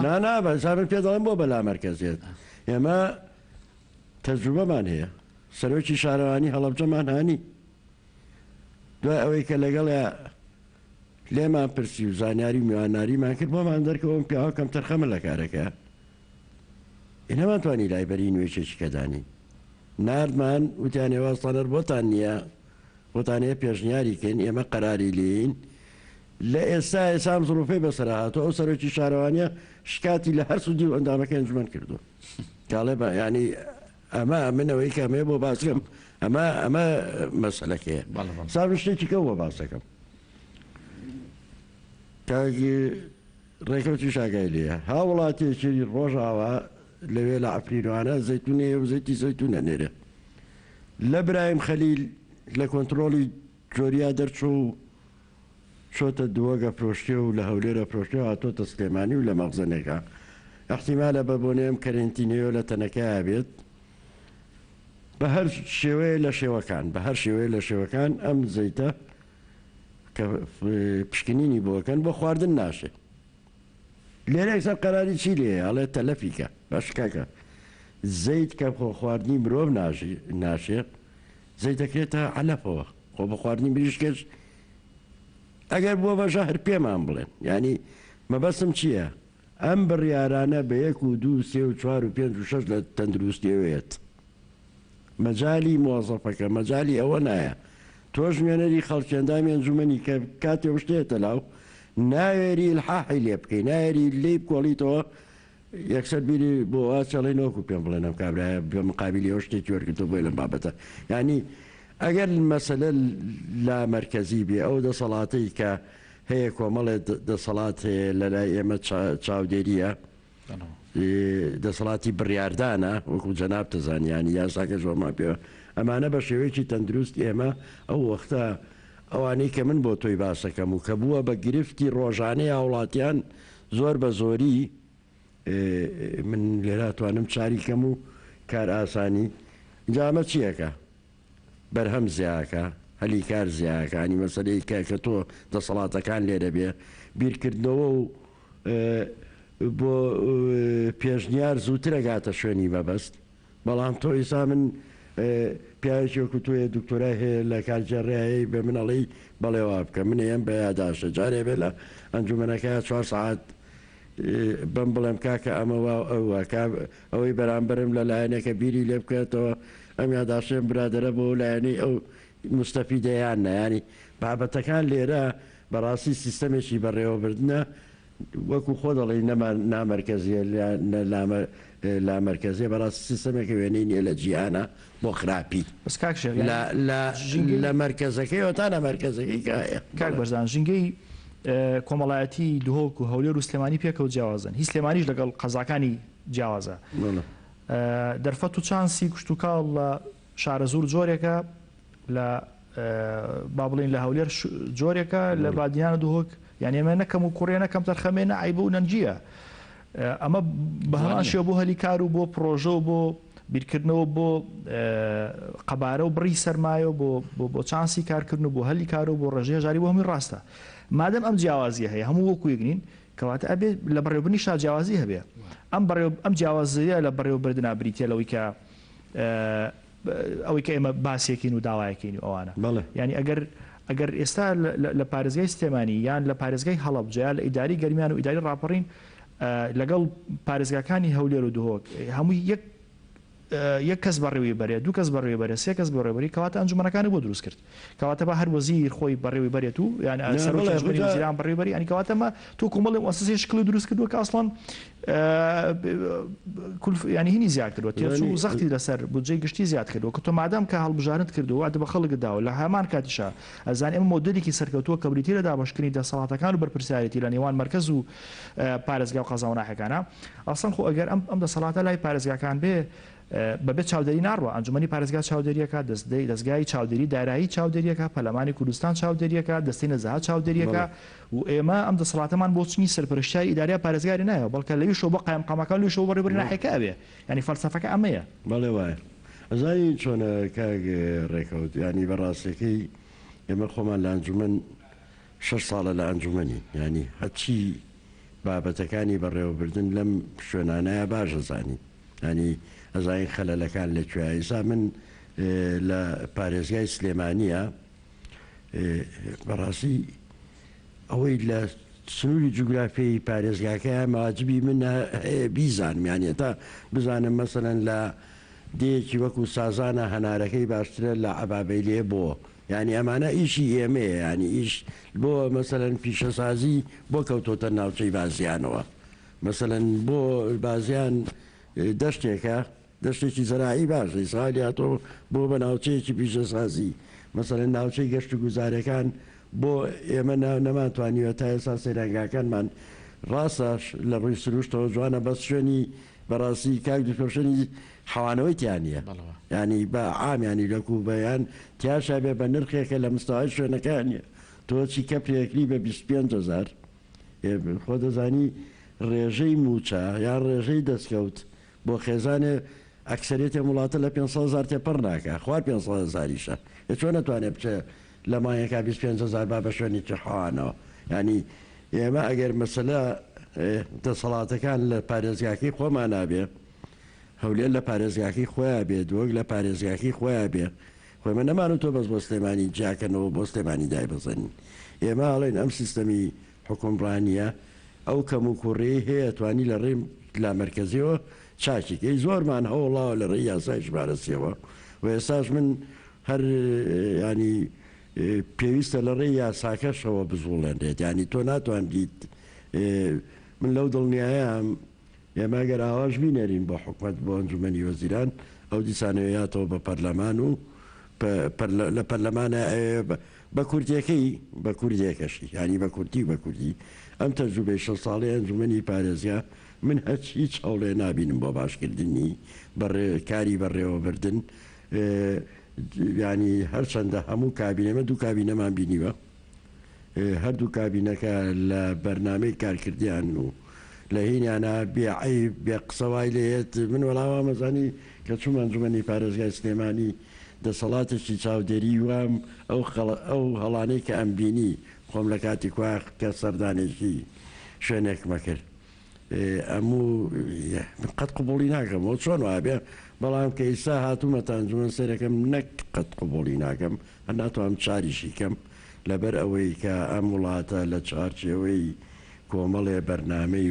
نانا بەزانم پێ دەڵێم بۆ بەلا مەرکەزیێت ئێمە تەجروبەمان هەیە سەرۆکی شارەوانی هەڵەبجەمان هانی دوای ئەوەی کە لەگەڵ لێمان پرسی و زانیاری میواناریمان کرد بۆمان دەرکەوەم پیاوە کەم تەرخەمە لە کارەکە ئێنەمانتوانی لایبەری نوێچێکی کەدانی نردمان وتیان ێواستانەر بۆتان نییە بۆتانەیە پێشنیاریکەین ئێمە قەراری لین لە ئێسام زڕوفەی بەسەرهاتۆ ئەو سەرۆکی شارەوانیە شکاتی لە هەر سوودی و ئەندامەکە ئەنجومەن کردو کاڵێ بە ینی ئەمە منەوەی کەمەیە بۆ باسکەم ئەمە مەسەلەکەیە ساڵ شتێکی کە بۆ باسەکەم کاگی ڕێکەوتی شاگای لێە ها وڵاتێکی ڕۆژاوە لەوێ لە ئەفریروانە زەیتونەیە و زەیتی زەیتونە نێرە لە برایم خەلیل لە کۆنتترۆلی جۆریا دەرچوو چۆتە دووەگە پرۆشتێ و لە هەولێرە پرۆشتێ و هاتۆتە سلێمانی و لە مەغزنێکە احتیمالە بە بۆنێم کەرنتینەوە لە تەنەکەی بێت بە هەر شێوەیە لە شێوەکان بە هەر شێوەیە لە شێوەکان ئەم زەیتە کە پشکنینی بۆکەن بۆ خواردن ناشێ لێرە ئەکسەر قەراری چی لێ هەڵێ تەلەفیکە باشکاکە زەیت کە خۆ خواردنی مرۆڤ ناشێ زەیت دەکرێتە عەلەفەوە خۆ بە خواردنی بریشکەش ئەگەر بۆ بەژە هەر پێمان بڵێن ینی مەبەستم چییە؟ ئەم بڕیارانە بە 1 و 2 3 و 4 و 5 و 6 لە تەندروستیەوەیەت مەجای مۆزەفەکە مەجای ئەوە نایە تۆش وێنەری خەڵکێندامی ئەنجومەنی کە کاتێ شتێتە لاو ناوێری الحاحی لێ بکەی ناوێری لێ بکۆڵیتەوە یەکسەر بیری بۆ چڵی نۆکو پێم بڵێن ئەم کابراە بە مقابلی ئەو شتێکی وەرگتو بۆی لەم بابەتە ینی ئەگەر مەسەلە لا مەرکەزی بێ ئەو دەسەڵاتەی کە هەیە کۆمەڵێ دەسەڵات هەیە لە لای ئێمە چاودێریە دەسەڵاتی بڕاردانە وەکو جەناب تزانیانی یاساکە زۆرما پێوە ئەمانە بە شێوەیەکی تەندروست ئێمە ئەو وەختە ئەوانەی کە من بۆ تۆی باسەکەم و کە بووە بە گرفتی ڕۆژانەی هاوڵاتیان زۆر بە زۆری من لێراتوانم چاری کەم و کار ئاسانی جامە چیەکە بەرهەم زیاکە هەلی کار زیاکانی مەسەلەی کە تۆ دەسەڵاتەکان لێرە بێ بیرکردنەوە و بۆ پێشنیار زووترە گاتە شوێنی بەبەست بەڵام تۆ ئیسا من پیاوێکی وەکو تۆیە دکتۆرای هەیە لە کارجێڕایی بێ منەڵی بەڵێوا بکە من ئەم بە یاداشە جارێ بێ لە ئەنجومەنەکە 4 ساعت بم بڵێم کاکە ئەمەوە ئەوەی بەرامبرم لە لایەنێکە بیری لێ بکێتەوە ئەم یاداشێن برادرە بۆ لایەنەی ئەو مستەفیدەیان نەیانی بابەتەکان لێرە بەڕاستی سیستەمێکی بەڕێوەبردنە وەکو خۆ دەڵی نامەرکزیە لا مەرکزیە بەڕاستی سیستەمێکە وێنەی نیە لە جیهانە بۆ خراپی لە مەرکزەکەیەوە تا لە مەرکزەکەی کایە کاک بەرزان ژینگەی کۆمەڵایەتی دهۆک و هەولێر و سلێمانی پێکەوت جیاوازن هی سلێمانیش لەگەڵ قەزاکانی جیاوازە دەرفەت و چانسی کوشت و کاڵ لە شارە زوور جۆرێکە لە با بڵین لە هەولێر جۆرێکە لە بادیانە دهۆک یعنی ئێمە نەکەم و کوڕێ نەکەم تەرخەمێنە عیبە و نەنجیە ئەمە بە هەمان شێوە بۆ هەلی کار و بۆ پرۆژە و بۆ بیرکردنەوە بۆ قەبارە و بڕی سەرمایە بۆ چانسی کارکردن و بۆ هەلی کار و بۆ ڕێژەیە ژاری بۆ هەمووی ڕاستە مادەم ئەم جیاوازیە هەیە هەموو وەکو یەکنین کەواتە ئەبێ لە بەڕێوەبردنی شا جیاوازی هەبێ ئەم جیاوازیە لە بەڕێوەبردنە بریتە لەوەی کە ئەوەی کە ئێمە باسیەکەین و داوایەکەین و ئەوانە ینی ئەگەر ئێستا لە پارێزگای سلێمانی یان لە پارێزگای هەڵەبجە لە ئیداری گەرمیان و ئیداری ڕاپەڕین لەگەڵ پارێزگاکانی هەولێر و دهۆک هەمووی یەک کەس بەڕێوی بەرێ 2 کەس بەڕێوی بەرێ 3 کەس بەڕێوەبەری کەواتە ئەنجومەنەکانی بۆ دروست کرد کەواتە بە هەر وەزیر خۆی بەڕێوی بەرێت و یان سەرۆکیان بەڕێوەبەری ینی کەواتەمە تۆ کۆمەڵی مؤسسەی شکلی دروست کردووە کە ئەسڵان ینی هینی زیاد کردووە تێچوو و زەختی لەسەر بودجەی گشتی زیاد کردووە کە تۆ مادام کە هەڵبژارنت کردووە دە بە خەڵک داوە لە هەمان کاتیشا ئەزانانی ئەمە مۆدلێکی سەرکەوتووە کە بریتی لە دابەشکردنی دەسەڵاتەکان و بەرپرسیارەتی لە نێوان مەرکەز و پارێزگا و قەزا و ناحەکانە ئەسڵەن خۆ ئەگەر ئەم دەسەڵاتە لای پارێزگاکان بێ بەبێت چاودێری ناڕوە ئەنجومەنی پارێزگا چاودێریەکە دەستگای چاودێری دارایی چاودێریەکە پەرلەمانی کوردستان چاودێریەکە دەستی نەزەها چاودێریەکە و ئێمە ئەم دەسەڵاتەمان بۆ چنی سەرپەرشتیاری ئیداریا پارێزگاری نایە بەڵکە لەویشەوە بە قایمقامەکان لەویشەوە بەڕێوەبەری ناحەکە ئەبێ ینی فەلسەفەکە ئەمەیە بەڵێ وایە ئەزانی چۆنە کاک ڕێکەوت ینی بەڕاستەکەی ئێمە خۆمان لە ئەنجومەن 6 ساڵە لە ئەنجومەنی ینی هەچی بابەتەکانی بەڕێوەبردن لەم شوێنانەیە باشە زانی ینی ئەزای خەلەلەکان لەکوێ ئێستا من لە پارێزگای سلێمانیە بەڕاستی ئەوەی لە سنووری جوگرافیای پارێزگاکە ماواجبی من بیزانم یانێ تا بزانم مەسەلەن لە دەیەکی وەکو سازانە هەنارەکەی باشترە لە عەبابەی لێ بۆ ینی ئەمانە ئیشی ئێمەیە ینی ئیش بۆ مەسەلەن پیشەسازی بۆ کەوتۆتە ناوچەی بازیانەوە مەسەلەن بۆ بازیان دەشتێکە دەشتێکی زەراعی باشە ئیسرائیل هاتۆ بۆ بە ناوچەیەکی پیشەسازی مەسەلەن ناوچەی گەشت و گوزارەکان بۆ ئێمە نەماتوانیوە تا ئێستا سەیرانگاکانمان ڕاستە لە ڕووی سروشتەوە جوانە بەس شوێنی بەڕاستی کاک دوپۆشنی حەوانەوەی تیانە ینی بە عامیانی لەکو بەیان تیاشا بێ بە نرخێکە لە مستەوای شوێنەکانیە تۆچی کەپێکلی بە 25,000 خۆ دەزانی ڕێژەی موچە یان ڕێژەی دەستکەوت بۆ خێزانێ ئەکسەرێتێ وڵاتە لە 500,000 تێپەڕ ناکە خوار 500,000یشە چۆن ناتوانێت بچێ لە مایەکە 25,000 با بە شوێنێکی حەوانەوە ینی ئێمە ئەگەر مەسەلە دەسەڵاتەکان لە پارێزگاکەی خۆمان نابێ هەولێر لە پارێزگاکەی خۆیان بێ دۆک لە پارێزگاکەی خۆیان بێ خۆمە نەمان تۆ بەس بۆ سلێمانی جاکەنەوە بۆ سلێمانی دای بزنین ئێمە هەڵێن ئەم سیستەمی حکومڕانیە ئەو کەم و کوڕێ هەیە توانی لە ڕێم لا مرکزیەوە چاکێکی زۆرمان هەوڵاوە لە ڕێی یاسایش بارەسیەوە و ئێستاش من هەر ینی پێویستە لە ڕێی یاساکەشەوە بزوڵێنێت ینی تۆ ناتوان دیت من لەو دڵنیایەم ئێمە گەر ئاواش بینەرین بۆ حکومەت بۆ ئەنجومەنی وەزیران ئەو دیسانەوەیاتەوە بە پەرلەمان و لە پەرلەمانە بە کوردیەکەی بە کوردیەکەشی ینی بە کوردی بە کوردی ئەم تەجروبەی 6 ساڵی ئەنجومەنی پارێزگا من هیچ هەوڵێ نابینم بۆ باشکردنی کاری بەڕێوەبردن ینی هەرچەندە هەموو کابینەمە دوو کابینەمان بینیوە هەردوو کابینەکە لە بەرنامەی کارکردیان و لە هینیانە بێعیب بێ قسەوای لێت من وەڵاوە مەزانی کە چوم ئەنجومەنی پارێزگای سلێمانی دەسەڵاتێکی چاودێری وام ئەو هەڵانەی کە ئەم بینی خۆم لە کاتی کووا کە سەردانێکی شوێنێکمە کرد ئەموو قەت قوبوڵی ناکەم و چۆن وابێ بەڵام کە ئیسا هاتوومەتە ئەنجومەن سەرەکەم نەک قەت قوبوڵی ناکەم هەر ناتوانم چاریشی کەم لەبەر ئەوەی کە ئەم وڵاتە لە چارچێوەی کۆمەڵێ بەرنامەی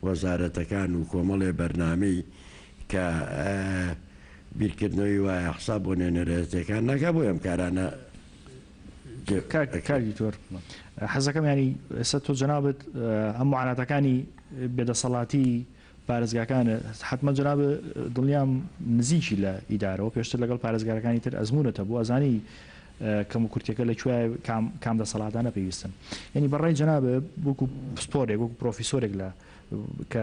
وەزارەتەکان و کۆمەڵێ بەرنامەی کە بیرکردنەوەی وایە حساب بۆ نوێنەرەتەکان ناکە بۆ ئەم کارانە کاری تۆر حەزەکەم ینی ئێستا تۆ جەنابەت ئەم معاناتەکانی بێدەسەڵاتی پارێزگاکانە حتممە جەناب دڵنیام نزیکی لە ئیدارەوە پێشتر لەگەڵ پارێزگارەکانی تر ئەزمونەتە بۆ ئەزانی کەم و کورتەکە لەکوێ کام دەسەڵاتانە پێویستن یعنی بەڕێی جەنابە وەکو پسپۆرێک وەکو پرۆفیسۆرێک لە کە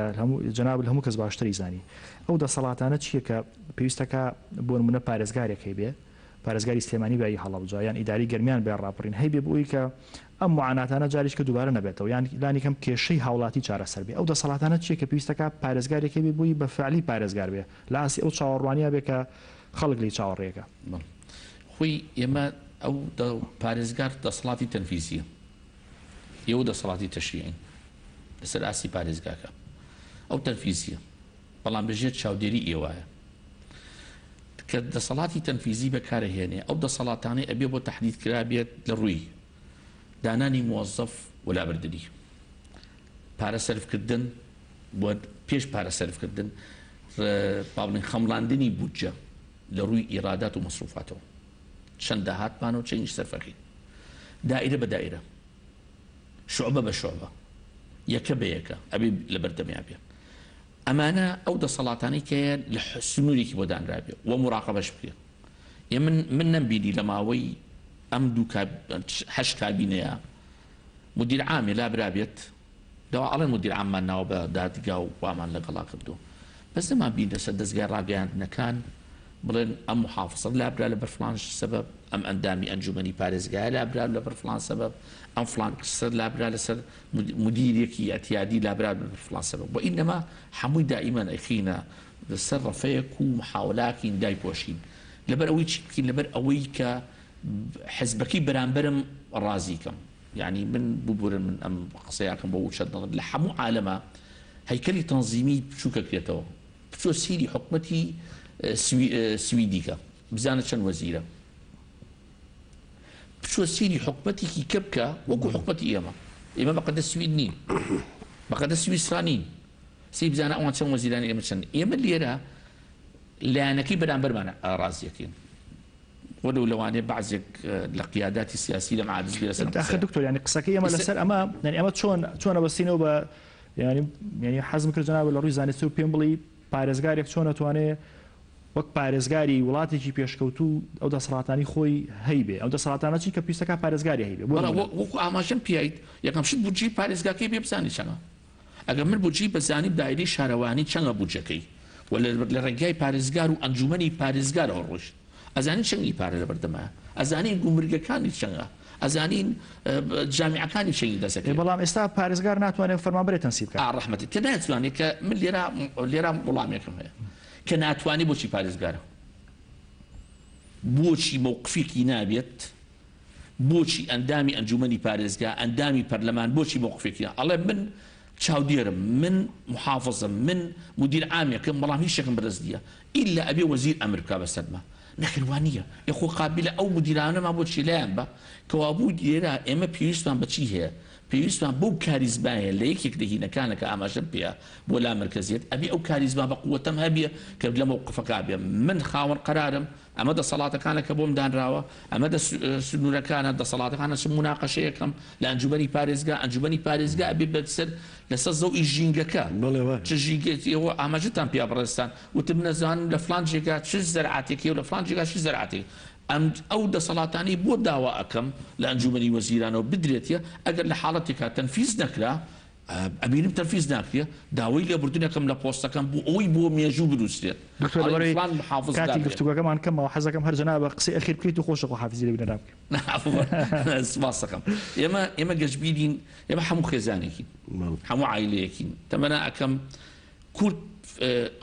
جەناب هەموو کەس باشتری زانی ئەو دەسەڵاتانە چییە کە پێویستەکە بۆ نمونە پارێزگارێک هەیبێ پارێزگاری سلێمانی بای هەڵەبجا یان ئیداری گەرمیان بێ ڕاپڕین هەیبێ بۆی کە ئەم معاناتانە جاریش کە دووبارە نەبێتەوە یان لانی کەم کێشەی هاوڵاتی چارەسەر بێ ئەو دەسەڵاتانە چییە کە پێویستەکە پارێزگارێکی بێ بووی بە فعلی پارێزگار بێ لە ئاسی ئەو چاوەڕوانیا بێ کە خەڵک لی چاوەڕێەکە خۆی ئێمە ئەو پارێزگار دەسەڵاتی تەنفیزیە ئێوە دەسەڵاتی تەشریعین لەسەر ئاسی پارێزگاکە ئەو تەنفیزیە بەڵام بژێت چاودێری ئێوایە کە دەسەڵاتی تەنفیزی بەکارەهێنێ ئەو دەسەڵاتانەی ئەبێ بۆ تەحدید کرا بێت لە ڕووی دانانی موەزەف وەلابردنی پارە سەرفکردن بۆ پێش پارە سەرفکردن باڵین خەمڵاندنی بودجە لە ڕووی ئیرادات و مەسروفاتەوە چەند داهاتمان و چەندیش سەرفەکەین دائیرە بە دائیرە شعبە بە شعبە یەکە بە یەکە ئەبێ لە بەردەمیا بێ ئەمانە ئەو دەسەڵاتانەی کە لە سنوورێکی بۆ دانرابێ و مراقەبەش بکرێ من نەمبینی لە ماوەی ئەم دوو هەشت کابینەیە مدیر عامی لا برابێت داوا ئەڵێن مدیر عاممان ناوە بە دادگا و وامان لەگەڵا کردو بەس نەمان بین لەسەر دەستگای ڕاگەیاندنەکان بڵێن ئەم محافظە لابرا لە بەرفلان سەبەب ئەم ئەندامی ئەنجومەنی پارێزگای لابرا لە بەرفلان سەبەب ئەم فلان قسە لابرا لەسەر مدیرێکی ئەتیادی لابرا لە بەرفلان سەبەب بۆ ئینەما هەمووی دائیمەن ئەخینە لەسەر ڕەفەیەک و محاولاکین دایپۆشین لەبەر ئەوەی چی بکەین لەبەر ئەوەی کە حزبەکەی بەرامبەرم ڕازیکەم یعنی من ببورن من ئەم قسەیاکەم بۆ وچەند لە هەموو عالەمە هەیکەلی تەنزیمی بچووکە کرێتەوە بچۆ سیری حکومەتی سویدیکە بزانە چەند وەزیرە بچۆ سیری حکومەتێکی کە بکە وەکو حکومەتی ئێمە بەقەدە سوید نین بەقەدە سویسرا نین سی بزانە ئەوان چەند وەزیرانی ئێمە چەند ئێمە لێرە لایەنەکەی بەرامبەرمانە ڕازیەکەین ولو لەوانێ بعضێک لە قیاداتی سیاسی لە معادز بێ لەسەر داخل دکتۆر ینی قسەکەی ئێمە لەسەر ئەمە ینی ئەمە چۆن ئەبەستینەوە بە ینی حەزم کرد جەناب لە ڕووی زانستی و پێم بڵی پارێزگارێک چۆن ئەتوانێت وەک پارێزگاری وڵاتێکی پێشکەوتوو ئەو دەسەڵاتانی خۆی هەیبێ ئەو دەسەڵاتانە چی کە پێویستەکە پارێزگاری هەیبێ وەکو ئاماژەم پیایت یەکەم شت بودجەی پارێزگاکەی بێ بزانی چەندە ئەگەر من بۆچی بەزانی دایری شارەوانی چەندە بودجەکەی و لە ڕێگای پارێزگار و ئەنجومەنی پارێزگارەوە ڕۆژ ئەزانی چەندی پارە لە بەردەمە ئەزانی گومرگەکانی چەندە ئەزانین جامیعەکانی چەندی دەسەکەی بەڵام ئێستا پارێزگار ناتوانێت فەرمانبەری تەنسیب بکات ڕەحمەتی کە ناتوانێت کە من لێرە وڵامێکم هەیە کە ناتوانێت بۆچی پارێزگارە بۆچی مووقفێکی نابێت بۆچی ئەندامی ئەنجومەنی پارێزگا ئەندامی پەرلەمان بۆچی مووقفێکی ئەڵێ من چاودێرم من محافظم من مدیر عامێکم بەڵام هیچ شتێکم بەدەست نییە ئیلا ئەبێ وەزیر ئەمر بکا بەسەرمە نەکردوانیە یخۆ قابلە ئەو مدیرانەما بۆچی لایەن بە کەوا بوو لێرە ئێمە پێویستمان بەچی هەیە پێویستمان بەو کاریزمایە لە یەکێک لە هینەکانەکە ئاماژەم پێە بۆ لا مرکزیت ئەبێ ئەو کاریزما بە قووەتەم هەبیە کە لە مووقفەکە بێ من خاوەن قەرارم ئەمە دەسەڵاتەکانە کە بۆم دانراوە ئەمە سنوورەکانە دەسەڵاتەکانە چ موناقەشەیەکەم لە ئەنجومەنی پارێزگا ئەنجومەنی پارێزگا ئەبێ بەسەر لەسەر زەوئی ژینگەکە چ ژینگەتیەوە ئاماژتان پێ بڕێستان وتم نەزانم لە فلان جێگا چ زەرعاتێکی و لە فلان جێگا چ زەرعاتێک ئەو دەسەڵاتانی بۆ داوا ئەەکەم لە ئەنجومەنی وەزیرانەوە بدرێتە ئەگەر لە حاڵەتێکا تەنفیز نەکرا ئەبینم تەنفیز ناکرێ داوای لە بردنەکەم لە پۆستەکەم بوو ئەوەی بۆ مێژوو بروستێت کاتی گفتوگەکەمان کەمەوە حەزەکەم هەر جەنابە قسەی ئەخیر بکەیت و خۆشە حافزی لێ بنەرا بکەم سپاسەکەم ئێمە گەشتبیین ئێمە هەموو خێزانێکین هەموو عایلەیەکین تەمەنا ئەەکەم کورد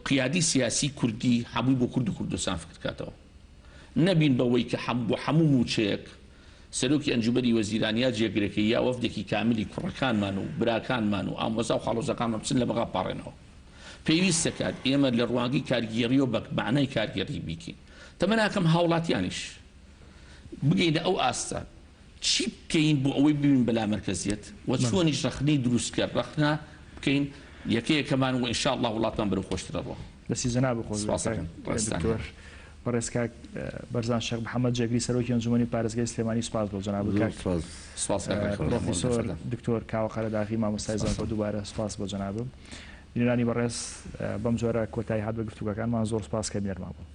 قیادی سیاسی کوردی هەمووی بۆ کورد و کوردستان فکرکاتەوە نەبین بەوەی کە هەموو موچەیەک سەرۆکی ئەنجومەنی وەزیرانیا جێگرێکی یا وەفدێکی کاملی کوڕەکانمان و براکانمان و ئامۆزا و خاڵۆزەکانمان بچن لە بەغا پاڕێنەوە پێویستە کات ئێمە لە ڕوانگی کارگێڕی و بە معنای کارگێڕی بیکەین تەمەناکەم هاوڵاتیانیش بگەینە ئەو ئاستا چی بکەین بۆ ئەوەی ببین بەلا مرکزیت و چۆنیش ڕخنەی دروستکرد ڕخنا بکەین یەکەیەکەمان و ئینشاءالله وڵاتمان بەرەو خۆشترەوە دەستی جەناب بخۆش بەڕێزکا بەرزان شێخ محەممەد جێگری سەرۆکی ئەنجومەنی پارێزگای سلێمانی سوپاس بۆ جەناب پرۆفیسۆر دکتۆر کاوەخەرە داغی مامۆستای زانکۆ دووبارە سوپاس بۆ جەنابم بینرانی بەڕێز بەم جۆرە کۆتایی هات بە گفتوگەکانمان زۆر سوپاس کە بینەرمان بوو